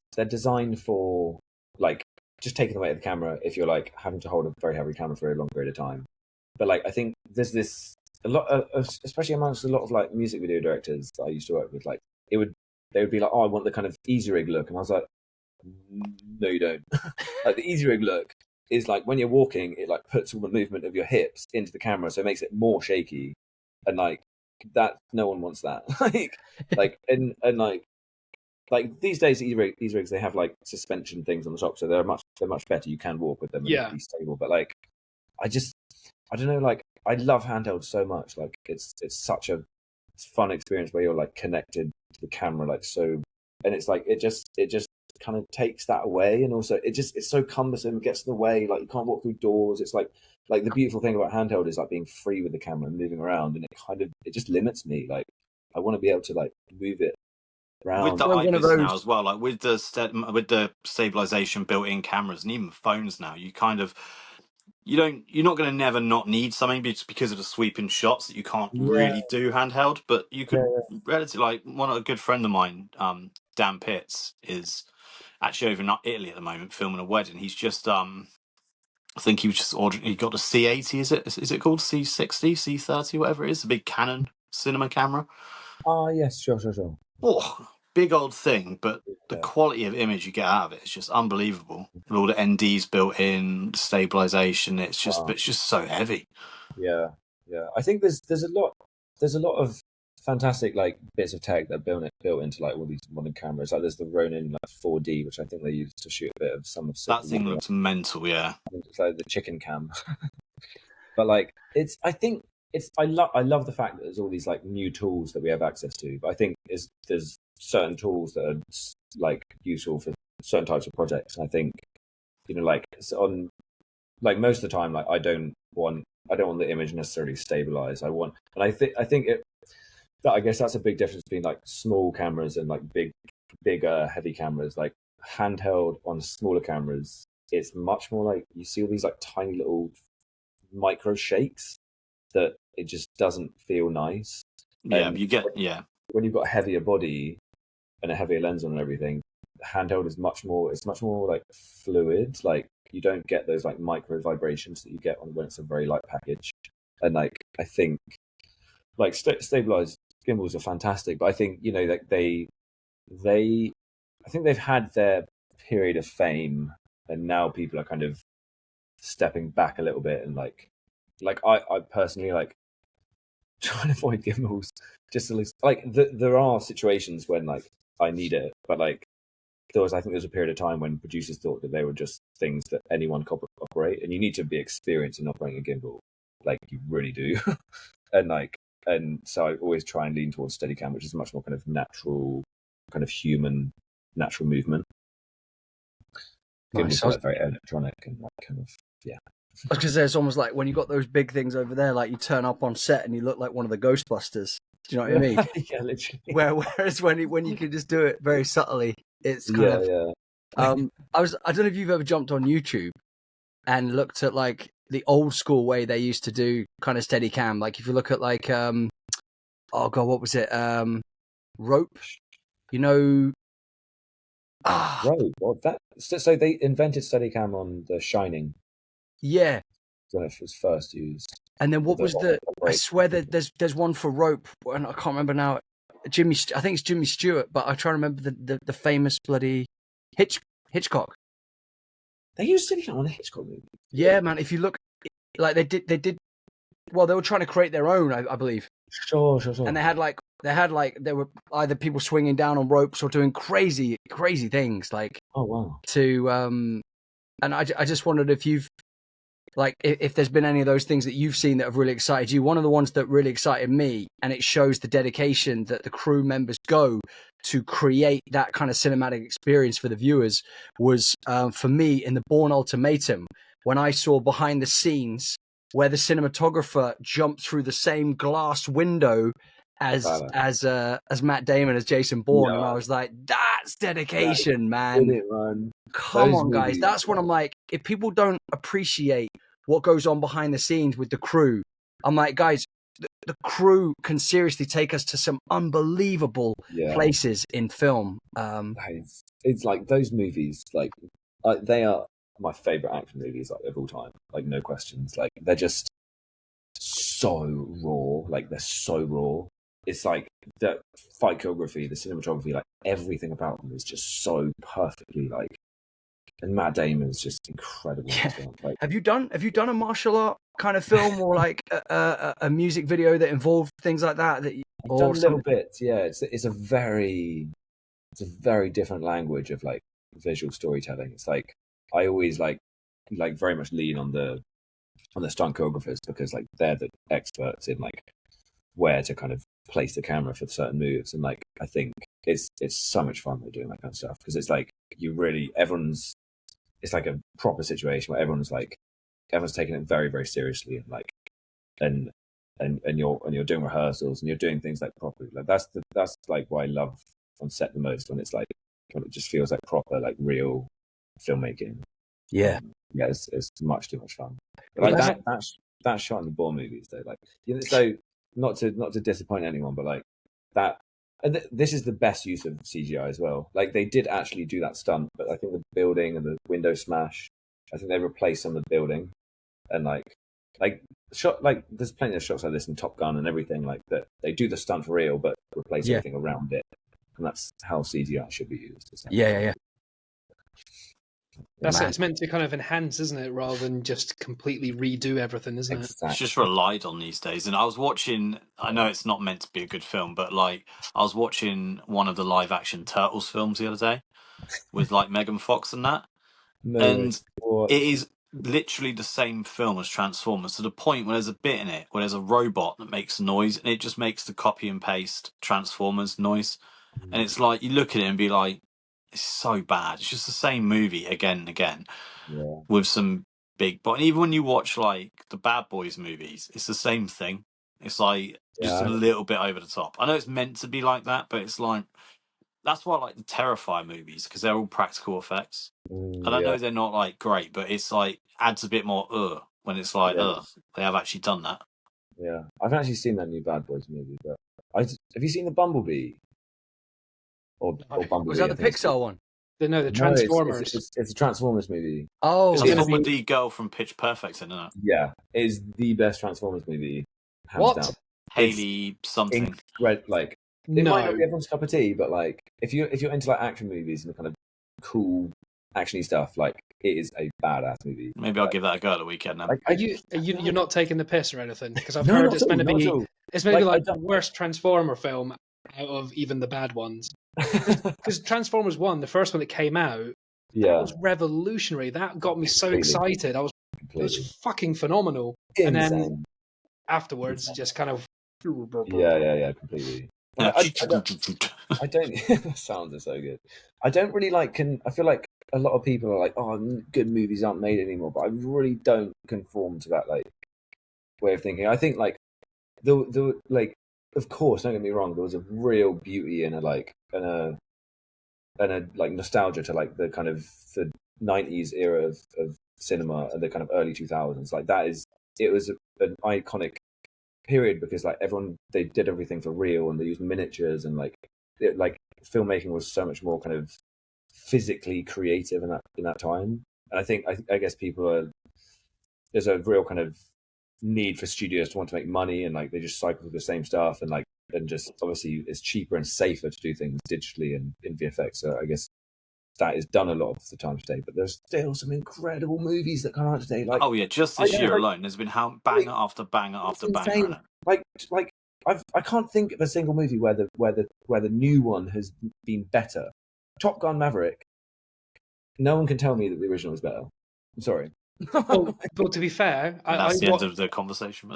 for like just taking away the camera if you're like having to hold a very heavy camera for a long period of time. But like I think there's this a lot of, especially amongst a lot of like music video directors that I used to work with, like they would be like, oh, I want the kind of Easter egg look, and I was like, no, you don't. Like the Easter egg look is like when you're walking, it like puts all the movement of your hips into the camera, so it makes it more shaky, and like that, no one wants that. like and like these days, Easter eggs, they have like suspension things on the top, so they're much better. You can walk with them and be stable. But like, I don't know, like I love handheld so much. Like it's such a fun experience where you're like connected to the camera, like so, and it's like it just kind of takes that away, and also it's so cumbersome, it gets in the way. Like you can't walk through doors. It's like the beautiful thing about handheld is like being free with the camera and moving around, and it just limits me. Like I want to be able to like move it around. With the IBIS now as well, like with the stabilization built-in cameras and even phones now, you kind of you're not going to never not need something just because of the sweeping shots that you can't really do handheld. But you could relatively, like a good friend of mine, Dan Pitts, is actually over in Italy at the moment filming a wedding. He's just I think he was just ordering. He got a C80. Is it called C60, C30, whatever it is? A big Canon cinema camera. Oh yes, sure. Oh, big old thing, but the quality of image you get out of it is just unbelievable. With all the NDs built in, the stabilization, it's just so heavy. Yeah. I think there's a lot of fantastic like bits of tech that are built into like all these modern cameras. Like there's the Ronin like 4D, which I think they use to shoot a bit of some of that thing looks mental. Yeah, it's like the chicken cam. But like I love the fact that there's all these like new tools that we have access to. But I think there's certain tools that are like useful for certain types of projects. And I think, you know, like on like most of the time, like I don't want the image necessarily stabilized. I guess that's a big difference between like small cameras and like bigger heavy cameras. Like handheld on smaller cameras, it's much more like you see all these like tiny little micro shakes that it just doesn't feel nice. Yeah, and when you've got a heavier body and a heavier lens on and everything, handheld is much more like fluid. Like you don't get those like micro vibrations that you get when it's a very light package. And like I think like stabilized gimbals are fantastic, but I think, you know, like I think they've had their period of fame, and now people are kind of stepping back a little bit, and like I personally like trying to avoid gimbals just at least. Like there are situations when like I need it, but like I think there was a period of time when producers thought that they were just things that anyone could operate, and you need to be experienced in operating a gimbal, like you really do. and so I always try and lean towards Steadicam, which is much more kind of natural, kind of human, natural movement. Gimbals are very electronic and like kind of I was gonna say, it's almost like when you got those big things over there, like you turn up on set and you look like one of the Ghostbusters. Do you know what I mean? Yeah, literally. Whereas when you can just do it very subtly, it's kind of. I don't know if you've ever jumped on YouTube and looked at like the old school way they used to do kind of Steadicam. Like if you look at like oh god, what was it? Rope. You know. Rope. Well, so they invented Steadicam on The Shining. Yeah. When it was first used. And then what was I swear that there's one for Rope, and I can't remember now. I think it's Jimmy Stewart, but I try to remember the famous bloody Hitchcock. They used Steadicam on a Hitchcock movie. Yeah, man. If you look, like they did. Well, they were trying to create their own, I believe. Sure. And they were either people swinging down on ropes or doing crazy things like Oh wow. to and I just wondered if you've like if there's been any of those things that you've seen that have really excited you. One of the ones that really excited me, and it shows the dedication that the crew members go to create that kind of cinematic experience for the viewers, was for me in the Bourne Ultimatum, when I saw behind the scenes where the cinematographer jumped through the same glass window as Matt Damon as Jason Bourne, and I was like, that's dedication, man. Brilliant, man. Come Those on, guys. movies, That's what I'm like. If people don't appreciate what goes on behind the scenes with the crew, I'm like, guys, the crew can seriously take us to some unbelievable places in film. It's like those movies, like they are my favorite action movies of all time. Like no questions. Like they're just so raw. Like they're so raw. It's like the fight choreography, the cinematography, like everything about them is just so perfectly like. And Matt Damon's just incredible. Yeah. Like, have you done a martial art kind of film or like a music video that involved things like that? I've done little bits. Yeah, it's a very different language of like visual storytelling. It's like I always like very much lean on the stunt choreographers, because like they're the experts in like where to kind of place the camera for certain moves, and like I think it's so much fun doing that kind of stuff, because it's like it's like a proper situation where everyone's taking it very, very seriously, and like and you're doing rehearsals and you're doing things like properly. Like that's like what I love on set the most, when it's like when it just feels like proper like real filmmaking. Yeah. It's much too much fun. But like that shot in the Bourne movies though, like so not to disappoint anyone, but like that. And this is the best use of CGI as well. Like they did actually do that stunt, but I think the building and the window smash, I think they replaced some of the building, and like shot, like there's plenty of shots like this in Top Gun and everything like that. They do the stunt for real, but replace everything around it, and that's how CGI should be used. Yeah. That's it. It's meant to kind of enhance, isn't it, rather than just completely redo everything, isn't it? It's just relied on these days. And I was watching, I know it's not meant to be a good film, but like I was watching one of the live action Turtles films the other day with like Megan Fox and that. And it is literally the same film as Transformers, to the point where there's a bit in it where there's a robot that makes noise, and it just makes the copy and paste Transformers noise. And it's like, you look at it and be like, it's so bad. It's just the same movie again and again with some big. But even when you watch like the Bad Boys movies, it's the same thing. It's like just a little bit over the top. I know it's meant to be like that, but it's like, that's why I like the Terrifier movies, because they're all practical effects. And I know they're not like great, but it's like adds a bit more when it's like they have actually done that. Yeah, I've actually seen that new Bad Boys movie, but have you seen the Bumblebee? Or Bumblebee? Was that the Pixar one? No, the Transformers. It's a Transformers movie. Oh, it's the one with the girl from Pitch Perfect, isn't it? Yeah, it is the best Transformers movie. Hands down. Haley something. Like it might not be everyone's cup of tea, but like if you're into like action movies and the kind of cool actiony stuff, like it is a badass movie. Maybe I'll give that a go at the weekend then. Like, you're not taking the piss or anything? Because I've heard it's meant to be like the worst Transformer film out of even the bad ones. Because Transformers 1, the first one that came out, that was revolutionary. That got me so excited. It was fucking phenomenal. Insane. And then afterwards, just kind of completely. I don't. Sounds are so good. I don't really like. I feel like a lot of people are like, "Oh, good movies aren't made anymore," but I really don't conform to that like way of thinking. I think like the like, of course, don't get me wrong. There was a real beauty in a like nostalgia to like the kind of the 90s era of cinema and the kind of early 2000s. Like it was an iconic period, because like they did everything for real, and they used miniatures, and like filmmaking was so much more kind of physically creative in that time. And I think I guess there's a real kind of need for studios to want to make money, and like they just cycle through the same stuff, and just obviously it's cheaper and safer to do things digitally and in VFX. So I guess that is done a lot of the time today. But there's still some incredible movies that come out today. Like, oh yeah, just this year like, alone, there's been banger after banger it's after banger in insane. it. Like I can't think of a single movie where the new one has been better. Top Gun Maverick. No one can tell me that the original is better. I'm sorry. Well, but to be fair, And that's the end of the conversation.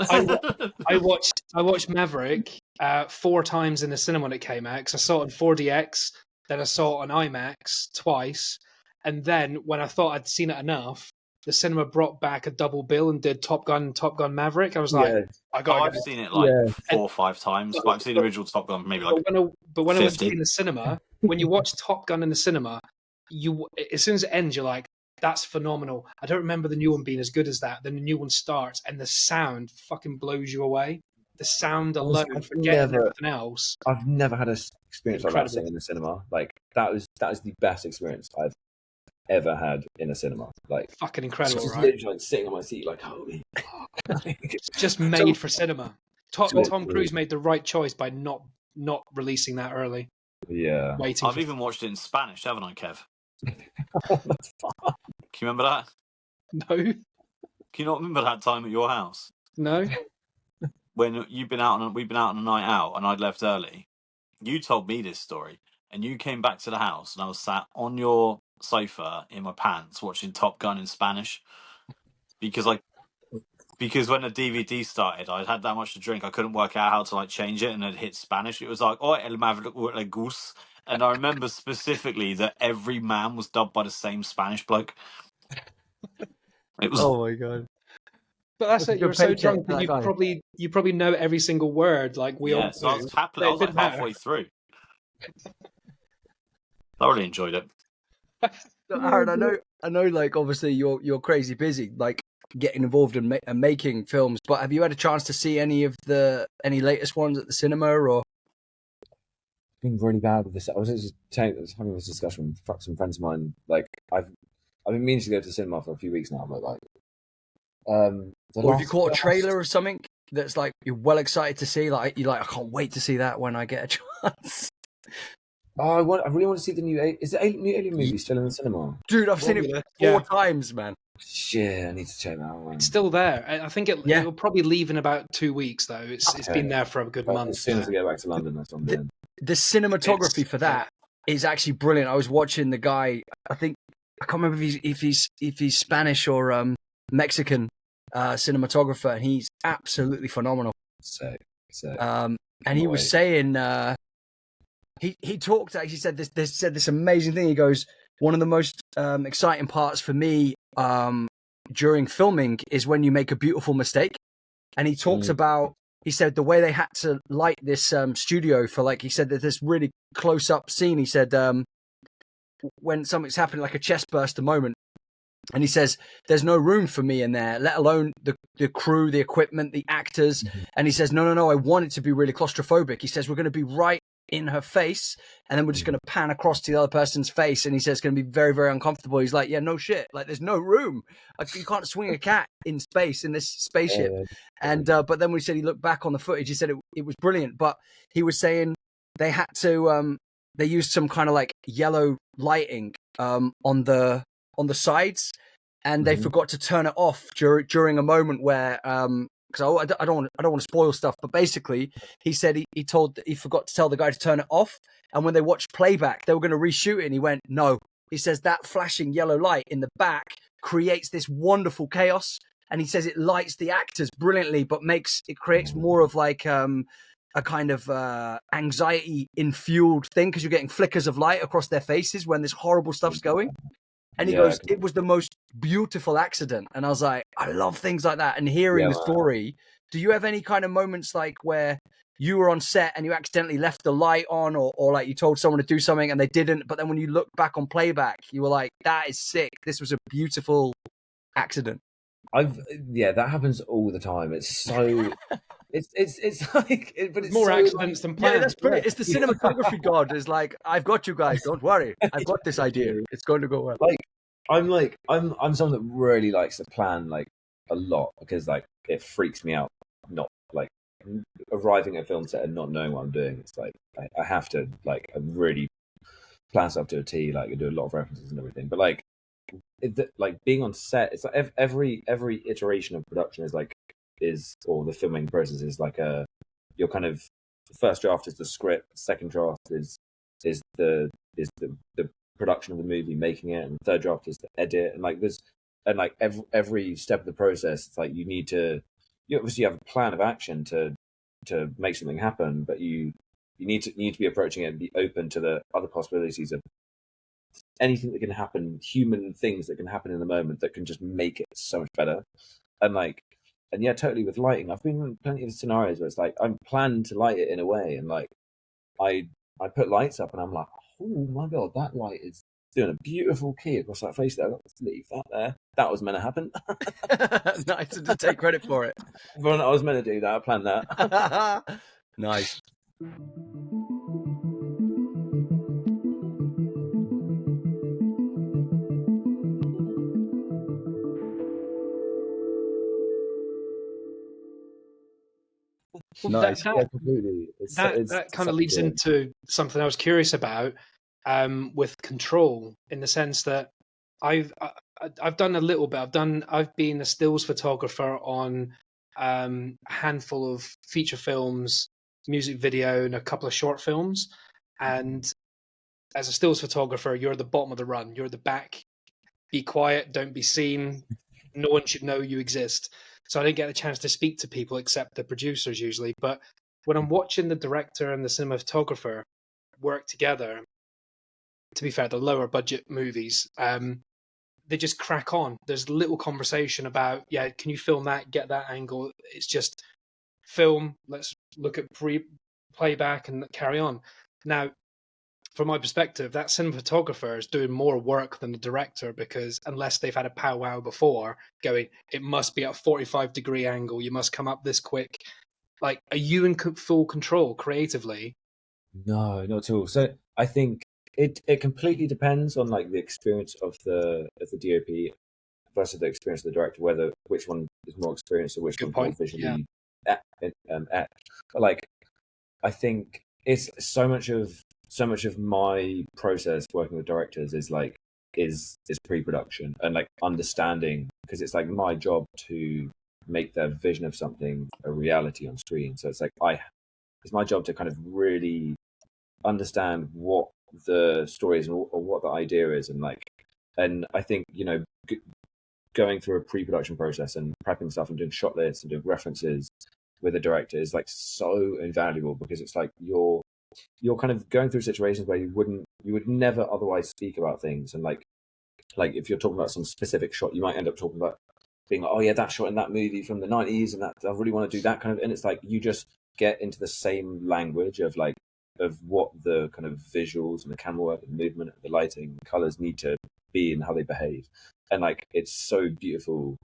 I watched Maverick 4 times in the cinema when it came out, because I saw it on 4DX, then I saw it on IMAX twice, and then when I thought I'd seen it enough, the cinema brought back a double bill and did Top Gun and Top Gun Maverick. I was like, Yeah. I gotta I've go. seen it like 4 or 5 times, but I've seen the But, original Top Gun maybe like but when I went to 50. see the cinema, when you watch Top Gun in the cinema, you as soon as it ends, you're like, that's phenomenal. I don't remember the new one being as good as that. Then the new one starts, and the sound fucking blows you away. The sound alone, forgetting everything else. I've never had an experience like that Incredible. sitting in the cinema. Like that is the best experience I've ever had in a cinema. Like Fucking incredible, just right? literally like, sitting on my seat, like holy. It's just made for cinema. Tom Literally. Cruise made the right choice by not releasing that early. Yeah. Waiting. I've even watched it in Spanish, haven't I, Kev? Can you remember that? No, Can you not remember that time at your house no. when we've been out on a night out and I'd left early? You told me this story, and you came back to the house, and I was sat on your sofa in my pants watching Top Gun in Spanish because when the DVD started, I'd had that much to drink, I couldn't work out how to like change it, and it hit Spanish. It was like, "Oh, el Maverick le goose," and I remember specifically that every man was dubbed by the same Spanish bloke. It was Oh my god! But that's it. You were so drunk that that guy. you probably know every single word, like we all so I do. was happily, But I it was like didn't matter. halfway through. I really enjoyed it. So, Aaron, I know, like obviously you're crazy busy, like getting involved in making films. But have you had a chance to see any latest ones at the cinema or? Been really bad with this. I was having this discussion with some friends of mine. Like I've been meaning to go to the cinema for a few weeks now, but like, or have you caught a trailer of something that's like you're well excited to see? Like you're like, I can't wait to see that when I get a chance. Oh, I really want to see the new. Is the new Alien movie still in the cinema? Dude, I've seen it 4 times, man. Shit, I need to check that out. It's still there. I think it will probably leave in about 2 weeks, though. It's been there for a good month. As soon as I get back to London, that's what I'm doing. The cinematography for that is actually brilliant. I was watching the guy. I can't remember if he's Spanish or Mexican cinematographer, and he's absolutely phenomenal. Sick. And he was saying he talked. Actually, said this amazing thing. He goes, one of the most exciting parts for me during filming is when you make a beautiful mistake. And he talked about. He said the way they had to light this studio for, like, he said that this really close up scene. He said when something's happening, like a chest burster moment, and he says there's no room for me in there, let alone the crew, the equipment, the actors. And he says no, I want it to be really claustrophobic. He says we're going to be right in her face, and then we're just going to pan across to the other person's face, and he says it's going to be very, very uncomfortable. He's like, yeah, no shit, like there's no room, like, you can't swing a cat in space in this spaceship. And but then when he said he looked back on the footage, he said it was brilliant, but he was saying they had to they used some kind of like yellow lighting on the sides, and they forgot to turn it off during a moment where because I don't want to spoil stuff, but basically he said he forgot to tell the guy to turn it off, and when they watched playback they were going to reshoot it, and he went no. He says that flashing yellow light in the back creates this wonderful chaos, and he says it lights the actors brilliantly, but creates more of like a kind of anxiety infueled thing, because you're getting flickers of light across their faces when this horrible stuff's going. And he goes, it was the most beautiful accident. And I was like, I love things like that. And hearing the story, do you have any kind of moments like where you were on set and you accidentally left the light on, or like you told someone to do something and they didn't, but then when you look back on playback, you were like, that is sick. This was a beautiful accident. That happens all the time. It's so it's like but it's more so, accidents than planned. Yeah, that's brilliant. It's the cinematography god is like, I've got you guys, don't worry, I've got this idea, it's going to go well. I'm someone that really likes to plan like a lot, because like it freaks me out not like arriving at a film set and not knowing what I'm doing. It's like I have to, like, I'm really plan stuff to a T. Like, I do a lot of references and everything. But like, like being on set, it's like every iteration of production or the filming process is like your kind of first draft is the script, second draft is the the production of the movie, making it, and the third draft is the edit, and like every step of the process, it's like you obviously have a plan of action to make something happen, but you need to be approaching it and be open to the other possibilities of anything that can happen, human things that can happen in the moment that can just make it so much better. And like, and yeah, totally with lighting. I've been in plenty of scenarios where it's like I'm planned to light it in a way, and like I put lights up, and I'm like, oh my god, that light is doing a beautiful key across that face there. Let's leave that there. That was meant to happen. Nice to take credit for it. Everyone, I was meant to do that. I planned that. Nice. Nice. That Yeah, completely. that kind of leads into something I was curious about, with control, in the sense that I've done a little bit. I've been a stills photographer on a handful of feature films, music video, and a couple of short films. And as a stills photographer, you're the bottom of the run. You're the back. Be quiet. Don't be seen. No one should know you exist. So I didn't get a chance to speak to people except the producers usually. But when I'm watching the director and the cinematographer work together, to be fair, the lower budget movies, they just crack on. There's little conversation about, yeah, can you film that, get that angle? It's just film. Let's look at playback and carry on. Now, from my perspective, that cinematographer is doing more work than the director, because unless they've had a powwow before going, it must be at a 45-degree angle, you must come up this quick. Like, are you in full control creatively? No, not at all. So I think it completely depends on like the experience of the DOP versus the experience of the director, which one is more experienced or which Good one's more point. visually apt. But like, I think it's so much of my process working with directors is pre-production and like understanding, because it's like my job to make their vision of something a reality on screen. So it's like it's my job to kind of really understand what the story is or what the idea is, and I think going through a pre-production process and prepping stuff and doing shot lists and doing references with a director is like so invaluable, because it's like you're kind of going through situations where you would never otherwise speak about things, and like if you're talking about some specific shot, you might end up talking about being like, oh yeah, that shot in that movie from the 90s, and that I really want to do that kind of, and it's like you just get into the same language of what the kind of visuals and the camera work and the movement and the lighting and colors need to be and how they behave. And like it's so beautiful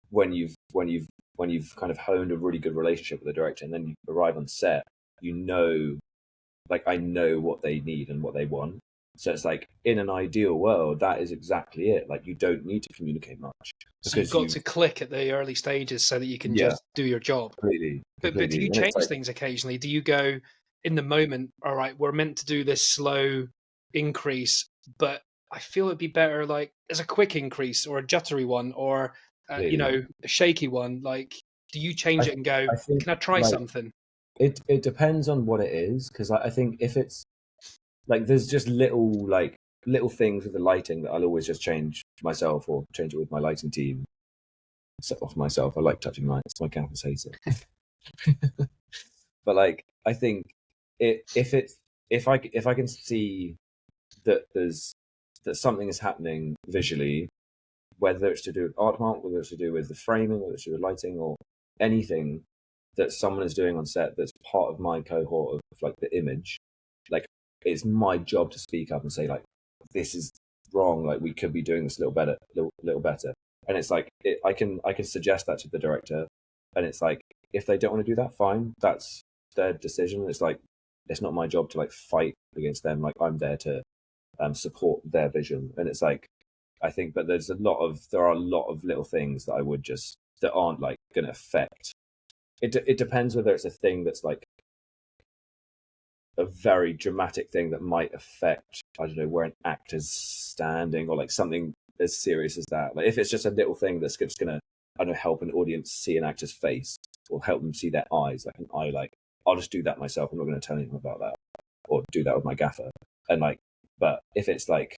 when you've kind of honed a really good relationship with the director, and then you arrive on set, like I know what they need and what they want. So it's like, in an ideal world, that is exactly it. Like you don't need to communicate much. So you've got to click at the early stages so that you can just do your job. Completely. But do you change things occasionally? Do you go in the moment, all right, we're meant to do this slow increase, but I feel it'd be better like as a quick increase or a juddery one, or a shaky one. Like, do you change it and go, can I try something? It depends on what it is, because I think if it's like there's just little things with the lighting that I'll always just change myself or change it with my lighting team. Set off myself. I like touching lights. My campus hates it. But like, I think if I can see that that something is happening visually, whether it's to do with art mount, whether it's to do with the framing, whether it's to do with lighting, or anything that someone is doing on set that's part of my cohort of like the image, like it's my job to speak up and say like, this is wrong, like we could be doing this a little better. And it's like I can suggest that to the director, and it's like if they don't want to do that, fine, that's their decision. It's like it's not my job to like fight against them. Like I'm there to support their vision. And it's like I think, but there are a lot of little things that I would just that aren't like going to affect. It depends whether it's a thing that's like a very dramatic thing that might affect, I don't know, where an actor's standing or like something as serious as that. Like if it's just a little thing that's just gonna, I don't know, help an audience see an actor's face or help them see their eyes, like an eye, like I'll just do that myself. I'm not going to tell anyone about that or do that with my gaffer. And like, but if it's like,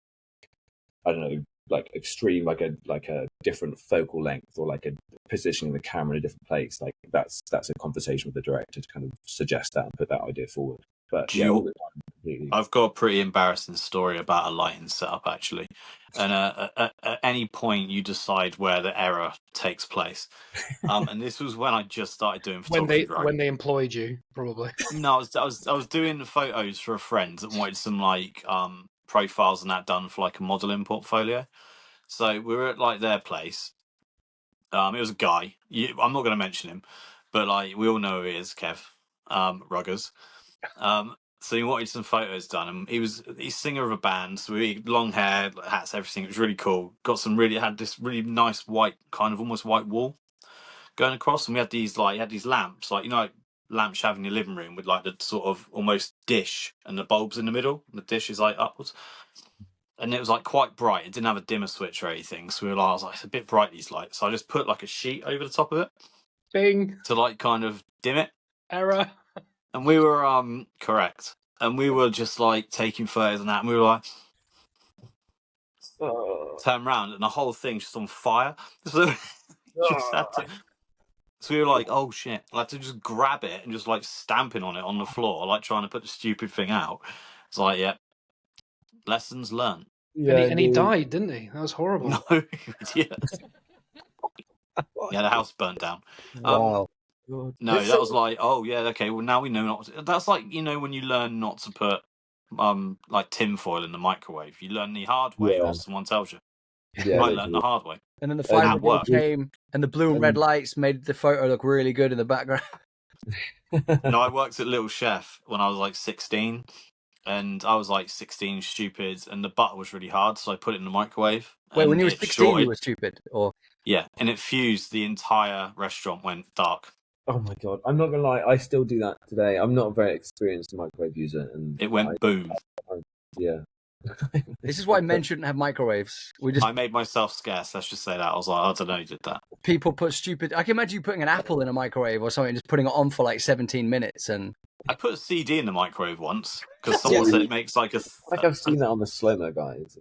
I don't know, like extreme, like a different focal length or like a positioning the camera in a different place, like that's a conversation with the director to kind of suggest that and put that idea forward. But yeah, all the time, completely. I've got a pretty embarrassing story about a lighting setup actually, and at any point you decide where the error takes place. And this was when I just started doing photography. when they employed you, probably. No, I was doing the photos for a friend that wanted some like profiles and that done for like a modelling portfolio. So we were at like their place. It was a guy. I'm not going to mention him, but like we all know who he is, Kev Ruggers. So he wanted some photos done, and he's singer of a band. So we long hair, hats, everything. It was really cool. Had this really nice white, kind of almost white wall going across, and we had these lamps, like like lamps you have in your living room with like the sort of almost dish and the bulbs in the middle. And the dish is like upwards, and it was like quite bright. It didn't have a dimmer switch or anything, so I was like, it's a bit bright, these lights. So I just put like a sheet over the top of it, Bing. to like kind of dim it. Error. And we were correct, and we were just like taking photos and that, and we were like, turn around, and the whole thing's just on fire. So we just had to. So we were like, oh shit! I had to just grab it and just like stamping on it on the floor, like trying to put the stupid thing out. It's like, yeah, lessons learned. Yeah, And he died, didn't he? That was horrible. No, idiot. Yeah, the house burnt down. Wow. No, that was like, oh yeah, okay. Well, now we know not to. That's like when you learn not to put like tinfoil in the microwave. You learn the hard way, or someone tells you. Yeah, I learned the hard way. And then the final At work. came, and the blue and red lights made the photo look really good in the background. No, I worked at Little Chef when I was like 16, and I was like 16, stupid, and the butter was really hard, so I put it in the microwave. Wait, when you were it 16, you were stupid, or yeah, and it fused. The entire restaurant went dark. Oh my god! I'm not gonna lie, I still do that today. I'm not a very experienced microwave user, and It went boom. Yeah. this is why men shouldn't have microwaves. I made myself scarce. Let's just say that. I was like, I don't know who did that. People put stupid. I can imagine you putting an apple in a microwave or something, just putting it on for like 17 minutes, and I put a CD in the microwave once because someone said it makes like a. Like I've seen that on the Slimmer guys.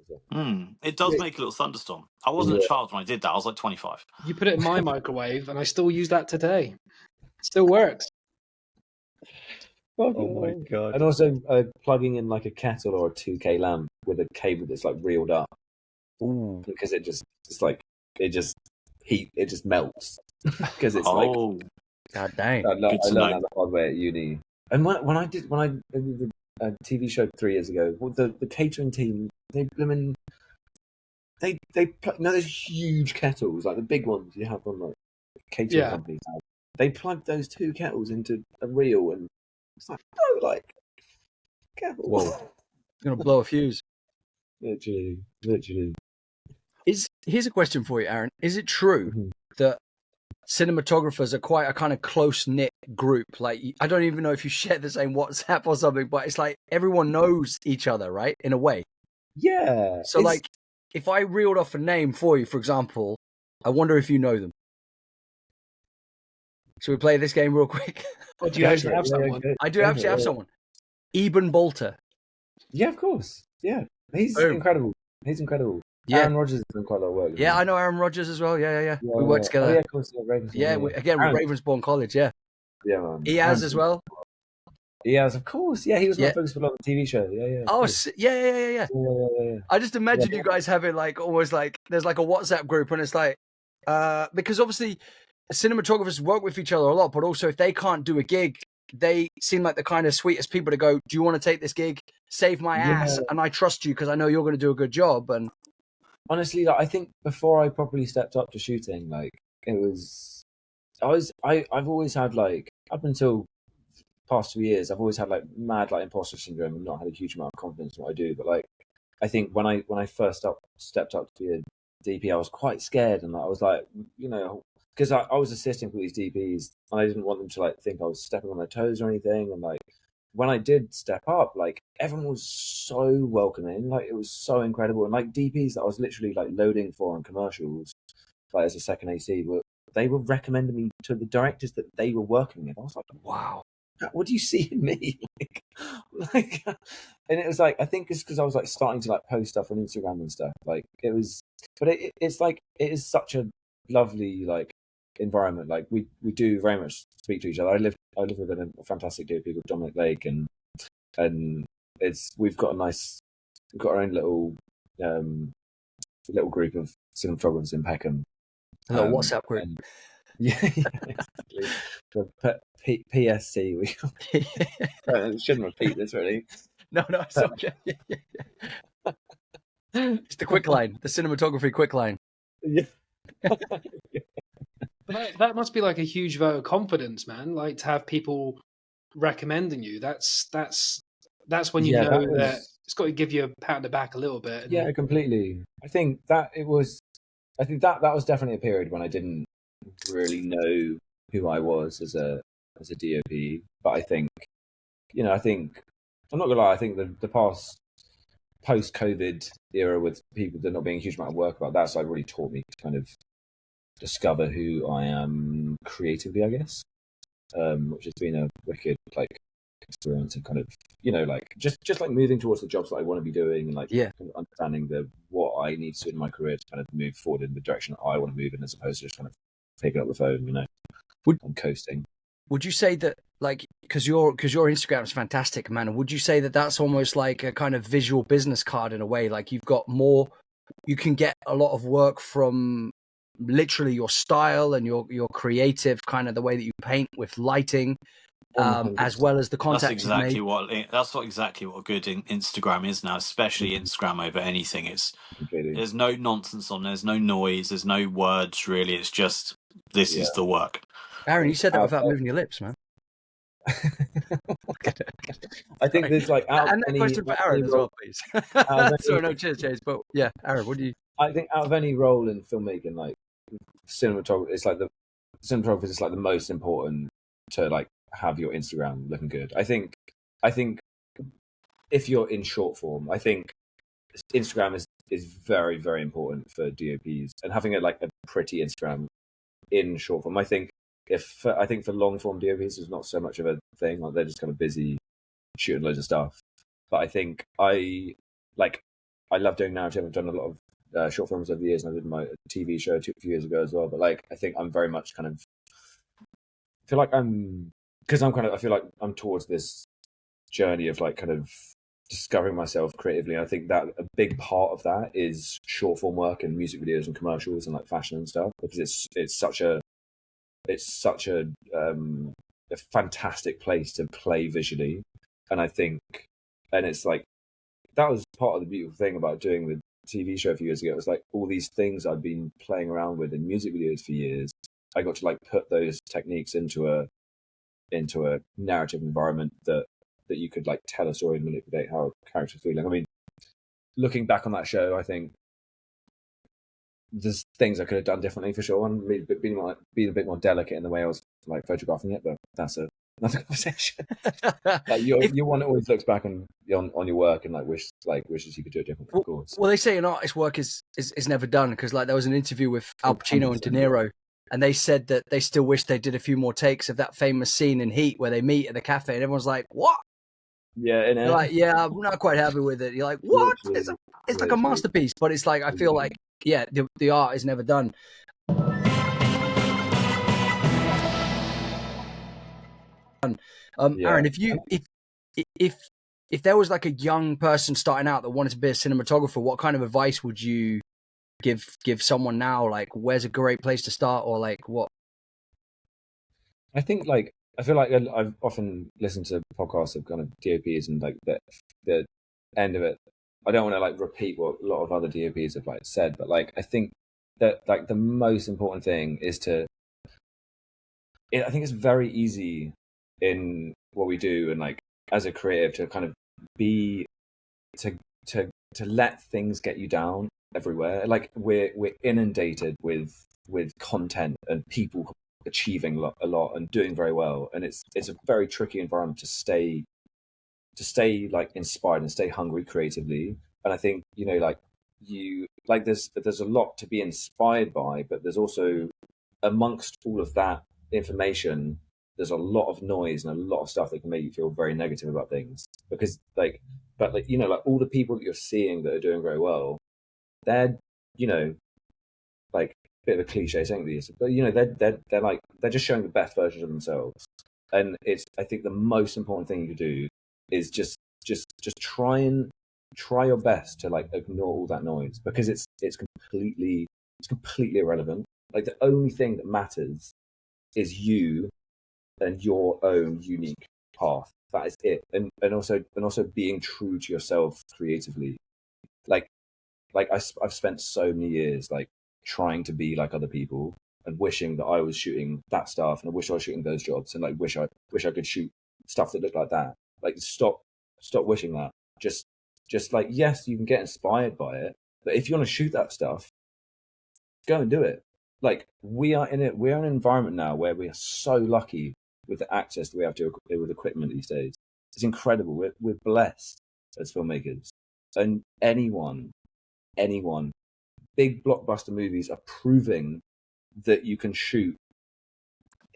It does make a little thunderstorm. I wasn't a child when I did that. I was like 25. You put it in my microwave, and I still use that today. It still works. Oh my god! And also plugging in like a kettle or a 2K lamp with a cable that's like reeled up. ooh, Because it just melts because it's like. god dang! I learned that the hard way at uni. And when I did a TV show 3 years ago, the catering team they those huge kettles like the big ones you have on like catering companies. They plugged those 2 kettles into a reel and it's like no, like careful. Whoa, it's gonna blow a fuse. Literally. Here's a question for you, Aaron. Is it true that cinematographers are quite a kind of close-knit group? Like, I don't even know if you share the same WhatsApp or something, but it's like everyone knows each other, right? In a way. Yeah. So like, if I reeled off a name for you, for example, I wonder if you know them. Should we play this game real quick? Or do you actually have someone? I do actually have someone. Eben Bolter. Yeah, of course. Yeah. He's incredible. Yeah. Aaron Rodgers has done quite a lot of work. Yeah, I know Aaron Rodgers as well. Yeah. We work together. Oh, yeah, of course. Yeah, with Ravensbourne College, yeah. Yeah, man. He has as well. He has, of course. Yeah, he was my focus for on the TV show. Yeah. Oh, yeah. I just imagine you guys having like almost like there's like a WhatsApp group, and it's like because obviously cinematographers work with each other a lot, but also if they can't do a gig, they seem like the kind of sweetest people to go, do you want to take this gig? Save my ass, and I trust you because I know you're going to do a good job. And honestly, like, I think before I properly stepped up to shooting, like I've always had like up until past 2 years, I've always had like mad like imposter syndrome and not had a huge amount of confidence in what I do. But like I think when I first stepped up to be a DP, I was quite scared, and I was like, because I was assisting for these DPs, and I didn't want them to like think I was stepping on their toes or anything, and like when I did step up, like everyone was so welcoming, like it was so incredible, and like DPs that I was literally like loading for on commercials, like as a second AC, they were recommending me to the directors that they were working with. I was like, wow, what do you see in me? like, and it was like, I think it's because I was like starting to like post stuff on Instagram and stuff. Like it was, but it's like it is such a lovely like environment. Like we do very much speak to each other. I live with a fantastic DP called Dominic Lake, and we've got our own little group of cinematographers in Peckham. A little WhatsApp group. And, yeah, exactly. The PSC. I shouldn't repeat this really. No, it's okay. It's the quick line, the cinematography quick line. Yeah. But that must be like a huge vote of confidence, man. Like to have people recommending you. That's when you know that it's got to give you a pat on the back a little bit. And... Yeah, completely. I think that was definitely a period when I didn't really know who I was as a DOP. But I think, I'm not gonna lie. I think the past post-COVID era with people there not being a huge amount of work about that's like really taught me to kind of discover who I am creatively, I guess, which has been a wicked like experience and kind of like just like moving towards the jobs that I want to be doing and like kind of understanding what I need to do in my career to kind of move forward in the direction that I want to move in, as opposed to just kind of picking up the phone, and coasting. Would you say that, like, because your Instagram is fantastic, man, would you say that that's almost like a kind of visual business card in a way? Like you can get a lot of work from literally your style and your creative kind of the way that you paint with lighting, as well as the contacts you've made. That's exactly what a good Instagram is now, especially Instagram over anything. There's no nonsense on, there's no noise, there's no words really. It's just this is the work. Aaron, you said that without moving your lips, man. I think there's like and that question for Aaron as well, please. Sorry, no, cheers, James. But yeah, Aaron, what do you? I think out of any role in filmmaking, like cinematography, it's like the cinematographer is like the most important to like have your Instagram looking good. I think if you're in short form, I think Instagram is very, very important for DOPs, and having a pretty Instagram in short form. I think for long form DOPs is not so much of a thing. Like they're just kind of busy shooting loads of stuff. But I think I love doing narrative. I've done a lot of short films over the years, and I did my TV show a few years ago as well. But like I think I'm very much kind of feel like I feel like I'm towards this journey of like kind of discovering myself creatively. And I think that a big part of that is short form work and music videos and commercials and like fashion and stuff, because it's such a fantastic place to play visually. And I think, and it's like, that was part of the beautiful thing about doing the TV show a few years ago. It was like all these things I'd been playing around with in music videos for years. I got to like put those techniques into a narrative environment that you could like tell a story and manipulate how a character's feeling. I mean, looking back on that show, I think there's things I could have done differently for sure, and being a bit more delicate in the way I was like photographing it. But that's another conversation. Like you one always looks back on your work and like wishes you could do it differently. Of course. Well, they say an artist's work is never done, because like there was an interview with Al Pacino and De Niro, and they said that they still wish they did a few more takes of that famous scene in Heat where they meet at the cafe, and everyone's like, "What?" Yeah, and you're like, "Yeah, I'm not quite happy with it." You're like, "What?" It's like a masterpiece, but it's like I feel like the art is never done. Aaron, if there was like a young person starting out that wanted to be a cinematographer, what kind of advice would you give someone now? Like, where's a great place to start, or like what? I think like I feel like I've often listened to podcasts of kind of DOPs and like the end of it. I don't want to like repeat what a lot of other DOPs have like said, but like I think that like the most important thing is I think it's very easy in what we do and like as a creative to kind of be to let things get you down everywhere. Like we're inundated with content and people achieving a lot and doing very well, and it's a very tricky environment to stay to stay like inspired and stay hungry creatively. And I think, you know, like there's a lot to be inspired by, but there's also, amongst all of that information, there's a lot of noise and a lot of stuff that can make you feel very negative about things. Because you know, like all the people that you're seeing that are doing very well, they're, you know, like a bit of a cliche saying these, but you know, they're just showing the best version of themselves. And it's, I think the most important thing you can do is just try your best to like ignore all that noise, because it's completely irrelevant. Like the only thing that matters is you and your own unique path. That is it. And also being true to yourself creatively. Like I've spent so many years like trying to be like other people and wishing that I was shooting that stuff, and I wish I was shooting those jobs, and like wish I could shoot stuff that looked like that. Like stop wishing that. Just like, yes, you can get inspired by it, but if you want to shoot that stuff, go and do it. Like we are in an environment now where we are so lucky with the access that we have to with equipment these days. It's incredible. We're blessed as filmmakers, and anyone, big blockbuster movies are proving that you can shoot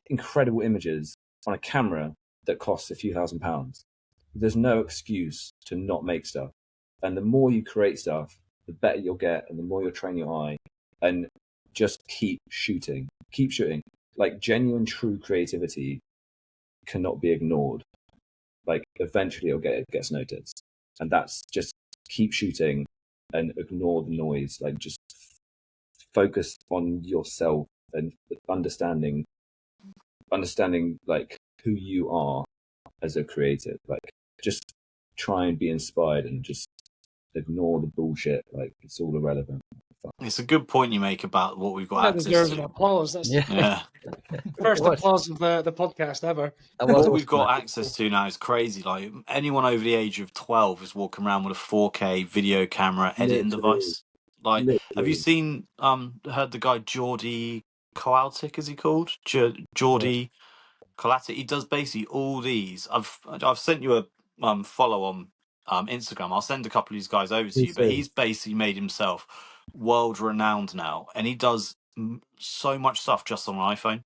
incredible images on a camera that costs a few £1,000s. There's no excuse to not make stuff. And the more you create stuff, the better you'll get, and the more you'll train your eye. And just keep shooting. Keep shooting. Like genuine, true creativity cannot be ignored. Like eventually it gets noticed. And that's just keep shooting and ignore the noise. Like just focus on yourself and understanding like who you are as a creative. Like just try and be inspired and just ignore the bullshit. Like it's all irrelevant. It's a good point you make about what we've got That access deserves an to. applause. That's Yeah. first applause of the podcast ever. What we've got access to now is crazy. Like anyone over the age of 12 is walking around with a 4K video camera editing device. Like, have you seen heard the guy Geordie Kowalczyk, is he called? Geordie Kowalczyk. He does basically all these. I've sent you a follow on Instagram. I'll send a couple of these guys over to you. But he's basically made himself world renowned now, and he does so much stuff just on an iPhone.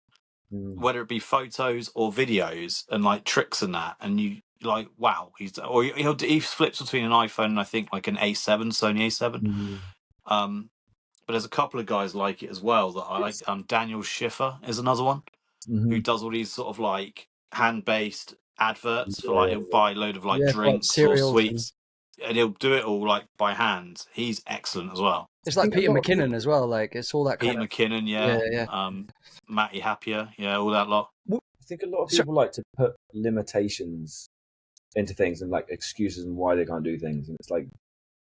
Whether it be photos or videos and like tricks and that, and you like, wow, he flips between an iPhone and I think like an A7, Sony A7. But there's a couple of guys like it as well that I like. Daniel Schiffer is another one who does all these sort of like hand-based adverts for like, he'll buy a load of like drinks or sweets, and he'll do it all like by hand. He's excellent as well. It's like Peter McKinnon as well. Like it's all that Peter McKinnon, yeah. Matty Happier, yeah, all that lot. I think a lot of people like to put limitations into things and like excuses and why they can't do things, and it's like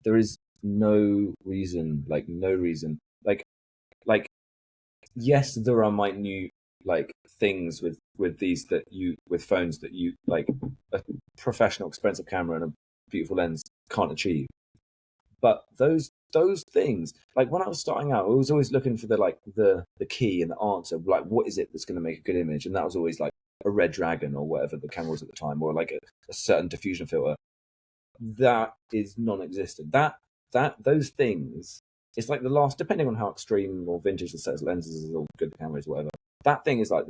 there is no reason. Like yes, there are minute like things with these that you with phones that you like a professional expensive camera and a beautiful lens can't achieve. But those things, like when I was starting out, I was always looking for the key and the answer, like what is it that's going to make a good image, and that was always like a red dragon or whatever the camera was at the time, or like a certain diffusion filter. That is non-existent. Those things, it's like the last, depending on how extreme or vintage the set of lenses is or good the camera is, whatever. That thing is like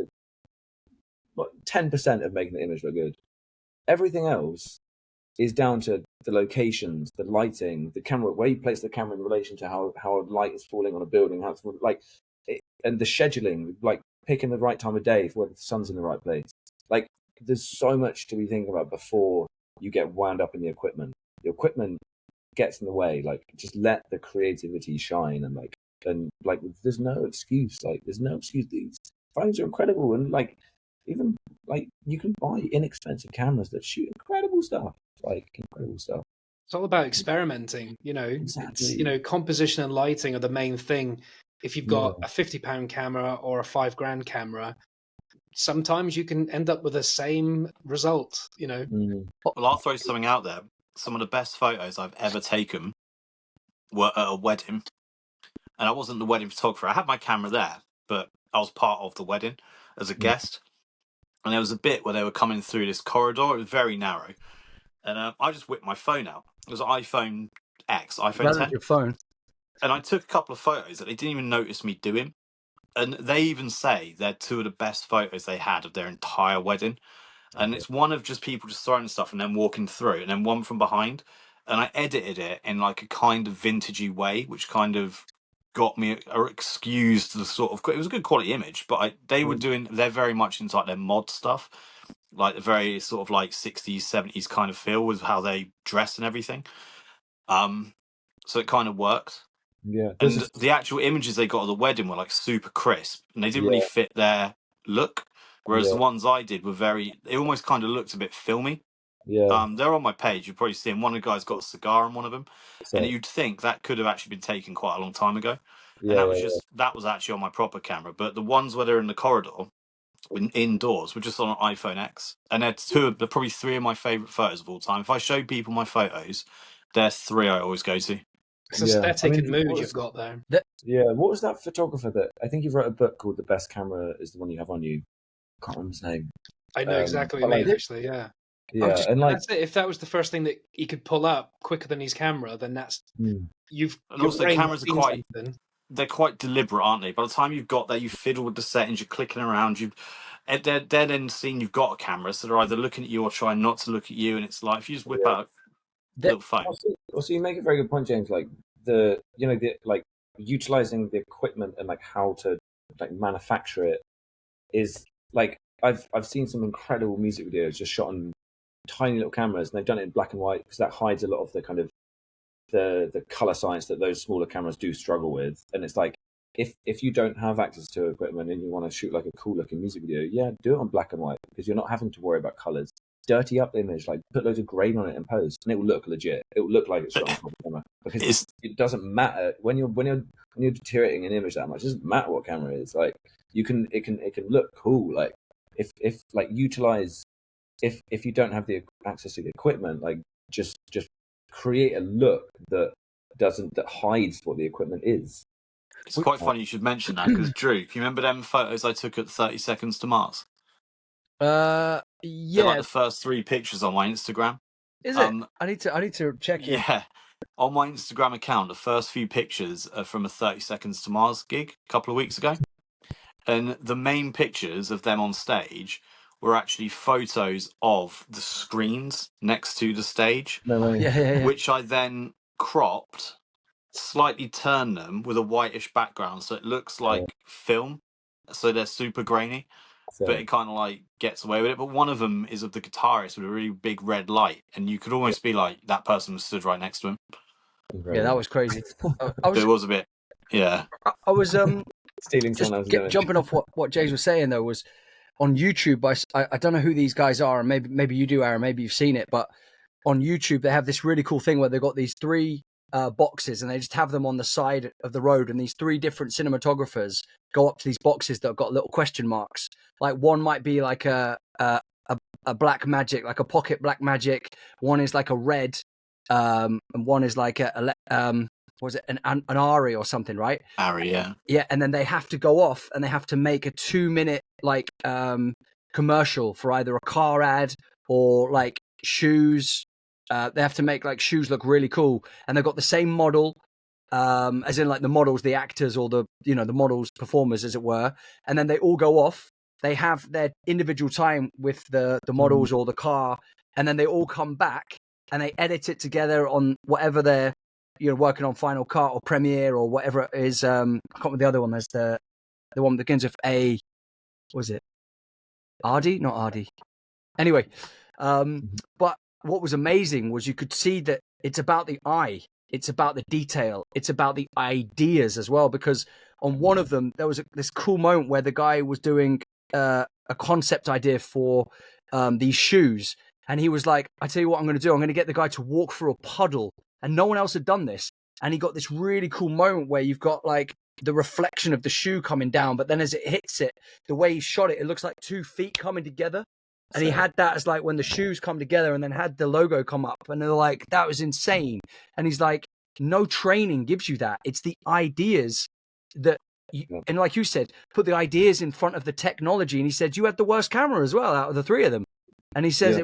10% of making the image look good. Everything else is down to the locations, the lighting, the camera, where you place the camera in relation to how light is falling on a building, how it's like, and the scheduling, like picking the right time of day for whether the sun's in the right place. Like there's so much to be thinking about before you get wound up in the equipment. The equipment gets in the way. Like just let the creativity shine, and there's no excuse. Like there's no excuse. These phones are incredible, and like even like you can buy inexpensive cameras that shoot incredible stuff. Like incredible stuff. It's all about experimenting, you know. Exactly. It's, composition and lighting are the main thing. If you've got a £50 camera or a £5,000 camera, sometimes you can end up with the same result, you know. Well, I'll throw something out there. Some of the best photos I've ever taken were at a wedding, and I wasn't the wedding photographer. I had my camera there, but I was part of the wedding as a guest. And there was a bit where they were coming through this corridor. It was very narrow. and I just whipped my phone out. It was an iPhone X, iPhone That was 10, your phone. and I took a couple of photos that they didn't even notice me doing. And they even say they're two of the best photos they had of their entire wedding. And it's one of just people just throwing stuff and then walking through, and then one from behind. And I edited it in like a kind of vintagey way, which kind of got me or excused the sort of. It was a good quality image, but they're very much into like their mod stuff, like the very sort of like 60s, 70s kind of feel with how they dress and everything. So it kind of worked. Yeah, And the actual images they got of the wedding were like super crisp, and they didn't really yeah, fit their look. Whereas yeah, the ones I did were they almost kind of looked a bit filmy. yeah. They're on my page. You've probably seen one of the guys got a cigar in one of them, and So you'd think that could have actually been taken quite a long time ago. And yeah, yeah, that was actually on my proper camera. But the ones where they're in the corridor, indoors, were just on an iPhone X, and they're probably three of my favorite photos of all time. If I show people my photos, they're three I always go to. It's yeah. aesthetic and mood what you've was, got there. yeah. What was that photographer that I think he wrote a book called "The Best Camera Is the One You Have on You"? Can't remember his name. I know exactly But what you mean, like, actually, yeah. yeah, and like, That's it. If that was the first thing that he could pull up quicker than his camera, then that's hmm, you've And your also, brain has cameras are seen quite something. they're quite deliberate, aren't they? By the time you've got there, you fiddle with the settings, you're clicking around, they're then seeing you've got a camera, so they're either looking at you or trying not to look at you. And it's like if you just whip yeah. out a little phone, Also, you make a very good point, James. Like the like utilizing the equipment and like how to like manufacture it is like I've seen some incredible music videos just shot on tiny little cameras, and they've done it in black and white because that hides a lot of the kind of the color science that those smaller cameras do struggle with. And it's like if you don't have access to equipment and you want to shoot like a cool looking music video, yeah, do it on black and white because you're not having to worry about colors. Dirty up the image, like put loads of grain on it in post, and it will look legit. It will look like it's shot on a proper camera because it's it doesn't matter when you're deteriorating an image that much. It doesn't matter what camera it is. Like it can look cool. Like if like utilize if you don't have the access to the equipment, like just create a look that hides what the equipment is. it's quite funny you should mention that because Drew, can you remember them photos I took at 30 Seconds to Mars? They're Yeah. like the first three pictures on my Instagram. Is it? I need to check it. Yeah. On my Instagram account, the first few pictures are from a 30 Seconds to Mars gig a couple of weeks ago. And the main pictures of them on stage were actually photos of the screens next to the stage, No way. Yeah. which I then cropped, slightly turned them with a whitish background so it looks like film. So they're super grainy, So but it kind of like gets away with it. But one of them is of the guitarist with a really big red light, and you could almost be like that person was stood right next to him. Yeah, that was crazy. I But it was a bit, yeah. I was stealing just someone else's image. jumping off what James was saying though was on YouTube. I don't know who these guys are, and maybe you do, Aaron. Maybe you've seen it, but on YouTube they have this really cool thing where they've got these three boxes, and they just have them on the side of the road, and these three different cinematographers go up to these boxes that have got little question marks. Like one might be like a black magic, like a pocket black magic. One is like a red, and one is like was it an Ari or something, right? Ari, yeah. Yeah, and then they have to go off and they have to make a 2-minute like commercial for either a car ad or like shoes. They have to make like shoes look really cool, and they've got the same model, as in like the models, the actors, or the the models, performers, as it were. And then they all go off. They have their individual time with the models or the car, and then they all come back and they edit it together on whatever they're working on, Final Cut or Premiere or whatever it is. I can't remember the other one. There's the one that begins with A. Was it Ardy? Not Ardy. Anyway, but what was amazing was you could see that it's about the eye, it's about the detail, it's about the ideas as well. Because on one of them, there was this cool moment where the guy was doing a concept idea for these shoes, and he was like, "I tell you what, I'm going to do. I'm going to get the guy to walk through a puddle." And no one else had done this. And he got this really cool moment where you've got like the reflection of the shoe coming down, but then as it hits it, the way he shot it, it looks like 2 feet coming together. And he had that as like when the shoes come together, and then had the logo come up, and they're like, that was insane. And he's like, no training gives you that. It's the ideas that, and like you said, put the ideas in front of the technology. And he said, you had the worst camera as well out of the three of them. And he says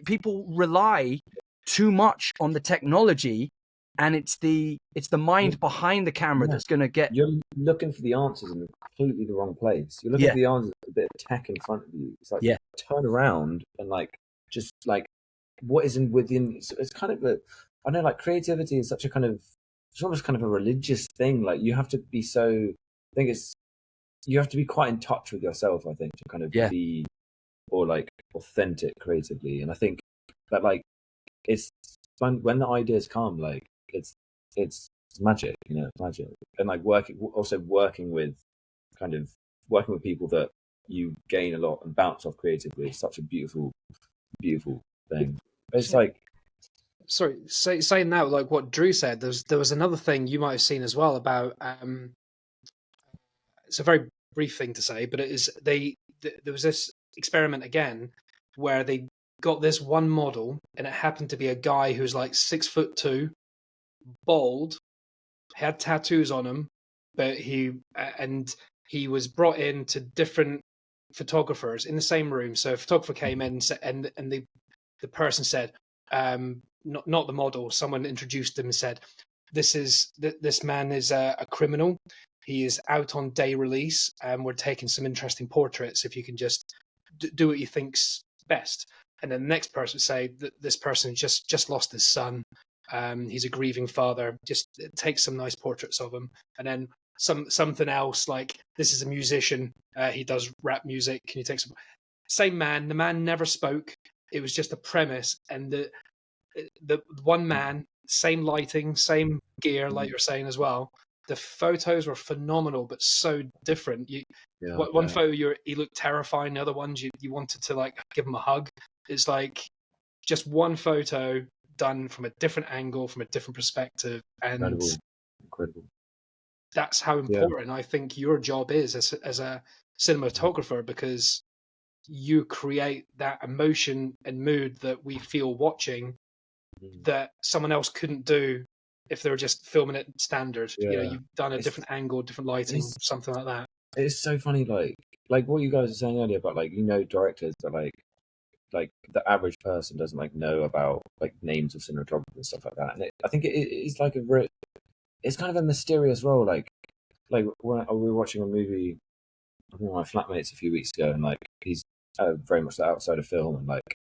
people rely too much on the technology, and it's the mind behind the camera that's going to get. You're looking for the answers in completely the wrong place. You're looking for the answers with a bit of tech in front of you. It's like turn around and like just like what is within. It's kind of I know, like creativity is such a kind of, it's almost kind of a religious thing. Like you have to be you have to be quite in touch with yourself, I think, to kind of be or like authentic creatively. And I think that like it's when the ideas come, like it's magic, it's magic. And like working with people that you gain a lot and bounce off creatively is such a beautiful thing. It's like, sorry, saying that, like what Drew said, there was another thing you might have seen as well about it's a very brief thing to say, but it is there was this experiment again where they got this one model, and it happened to be a guy who was like 6'2", bald, had tattoos on him, but he was brought in to different photographers in the same room. So a photographer came in and the person said, not the model, someone introduced him and said, this man is a criminal. He is out on day release, and we're taking some interesting portraits. If you can just do what you think's best. And then the next person would say that this person just lost his son. He's a grieving father. Just take some nice portraits of him. And then something else like, this is a musician. He does rap music. Can you take some? Same man. The man never spoke. It was just a premise. And the one man, same lighting, same gear, like you're saying as well. The photos were phenomenal, but so different. One photo, he looked terrifying. The other ones, you wanted to like give him a hug. It's like just one photo done from a different angle, from a different perspective, and incredible. That's how important I think your job is as a cinematographer, because you create that emotion and mood that we feel watching that someone else couldn't do if they were just filming it standard. You've done a different angle, different lighting, something like that. It's so funny, like what you guys were saying earlier about like directors that like the average person doesn't like know about like names of cinematographers and stuff like that. And I think it's like it's kind of a mysterious role. Like when we were watching a movie with one of my flatmates a few weeks ago, and like he's very much the outside of film, and like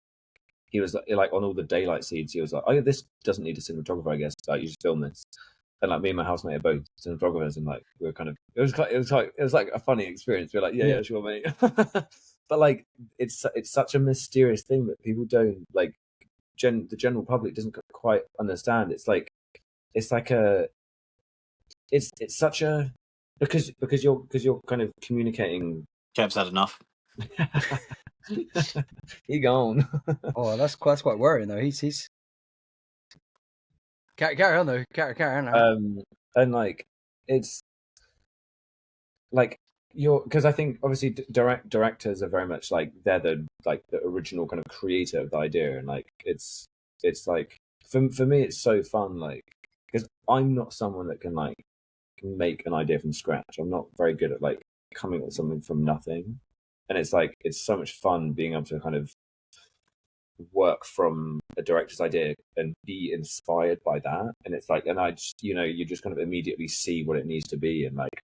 he was like on all the daylight scenes, he was like, "Oh, this doesn't need a cinematographer, I guess. Like, you just film this." And like me and my housemate are both cinematographers, and like we were kind of it was like a funny experience. We were like, yeah, sure, mate. But like it's such a mysterious thing that people don't like. The general public doesn't quite understand. It's such a because you're kind of communicating. Kev's had enough. He gone. Oh, that's quite worrying though. He's carry on though. Carry on. And like it's like because I think obviously directors are very much like they're the original kind of creator of the idea, and like it's like for me it's so fun, like because I'm not someone that can make an idea from scratch. I'm not very good at like coming up with something from nothing, and it's like it's so much fun being able to kind of work from a director's idea and be inspired by that. And it's like, and I just you just kind of immediately see what it needs to be, and like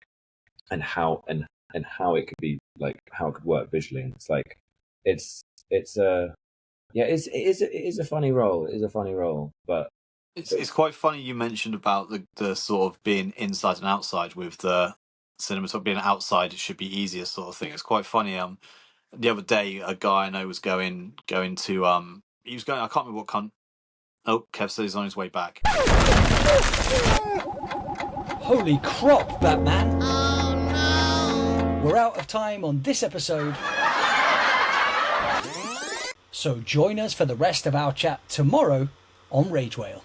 and how it could be, like how it could work visually. And it's like it is a funny role. It is a funny role, but it's quite funny you mentioned about the sort of being inside and outside with the cinematography. Being outside, it should be easier sort of thing. It's quite funny. The other day, a guy I know was going to he was going, I can't remember what country. Oh, Kev said he's on his way back. Holy crop, Batman! Oh no! We're out of time on this episode. So join us for the rest of our chat tomorrow on Rage Whale.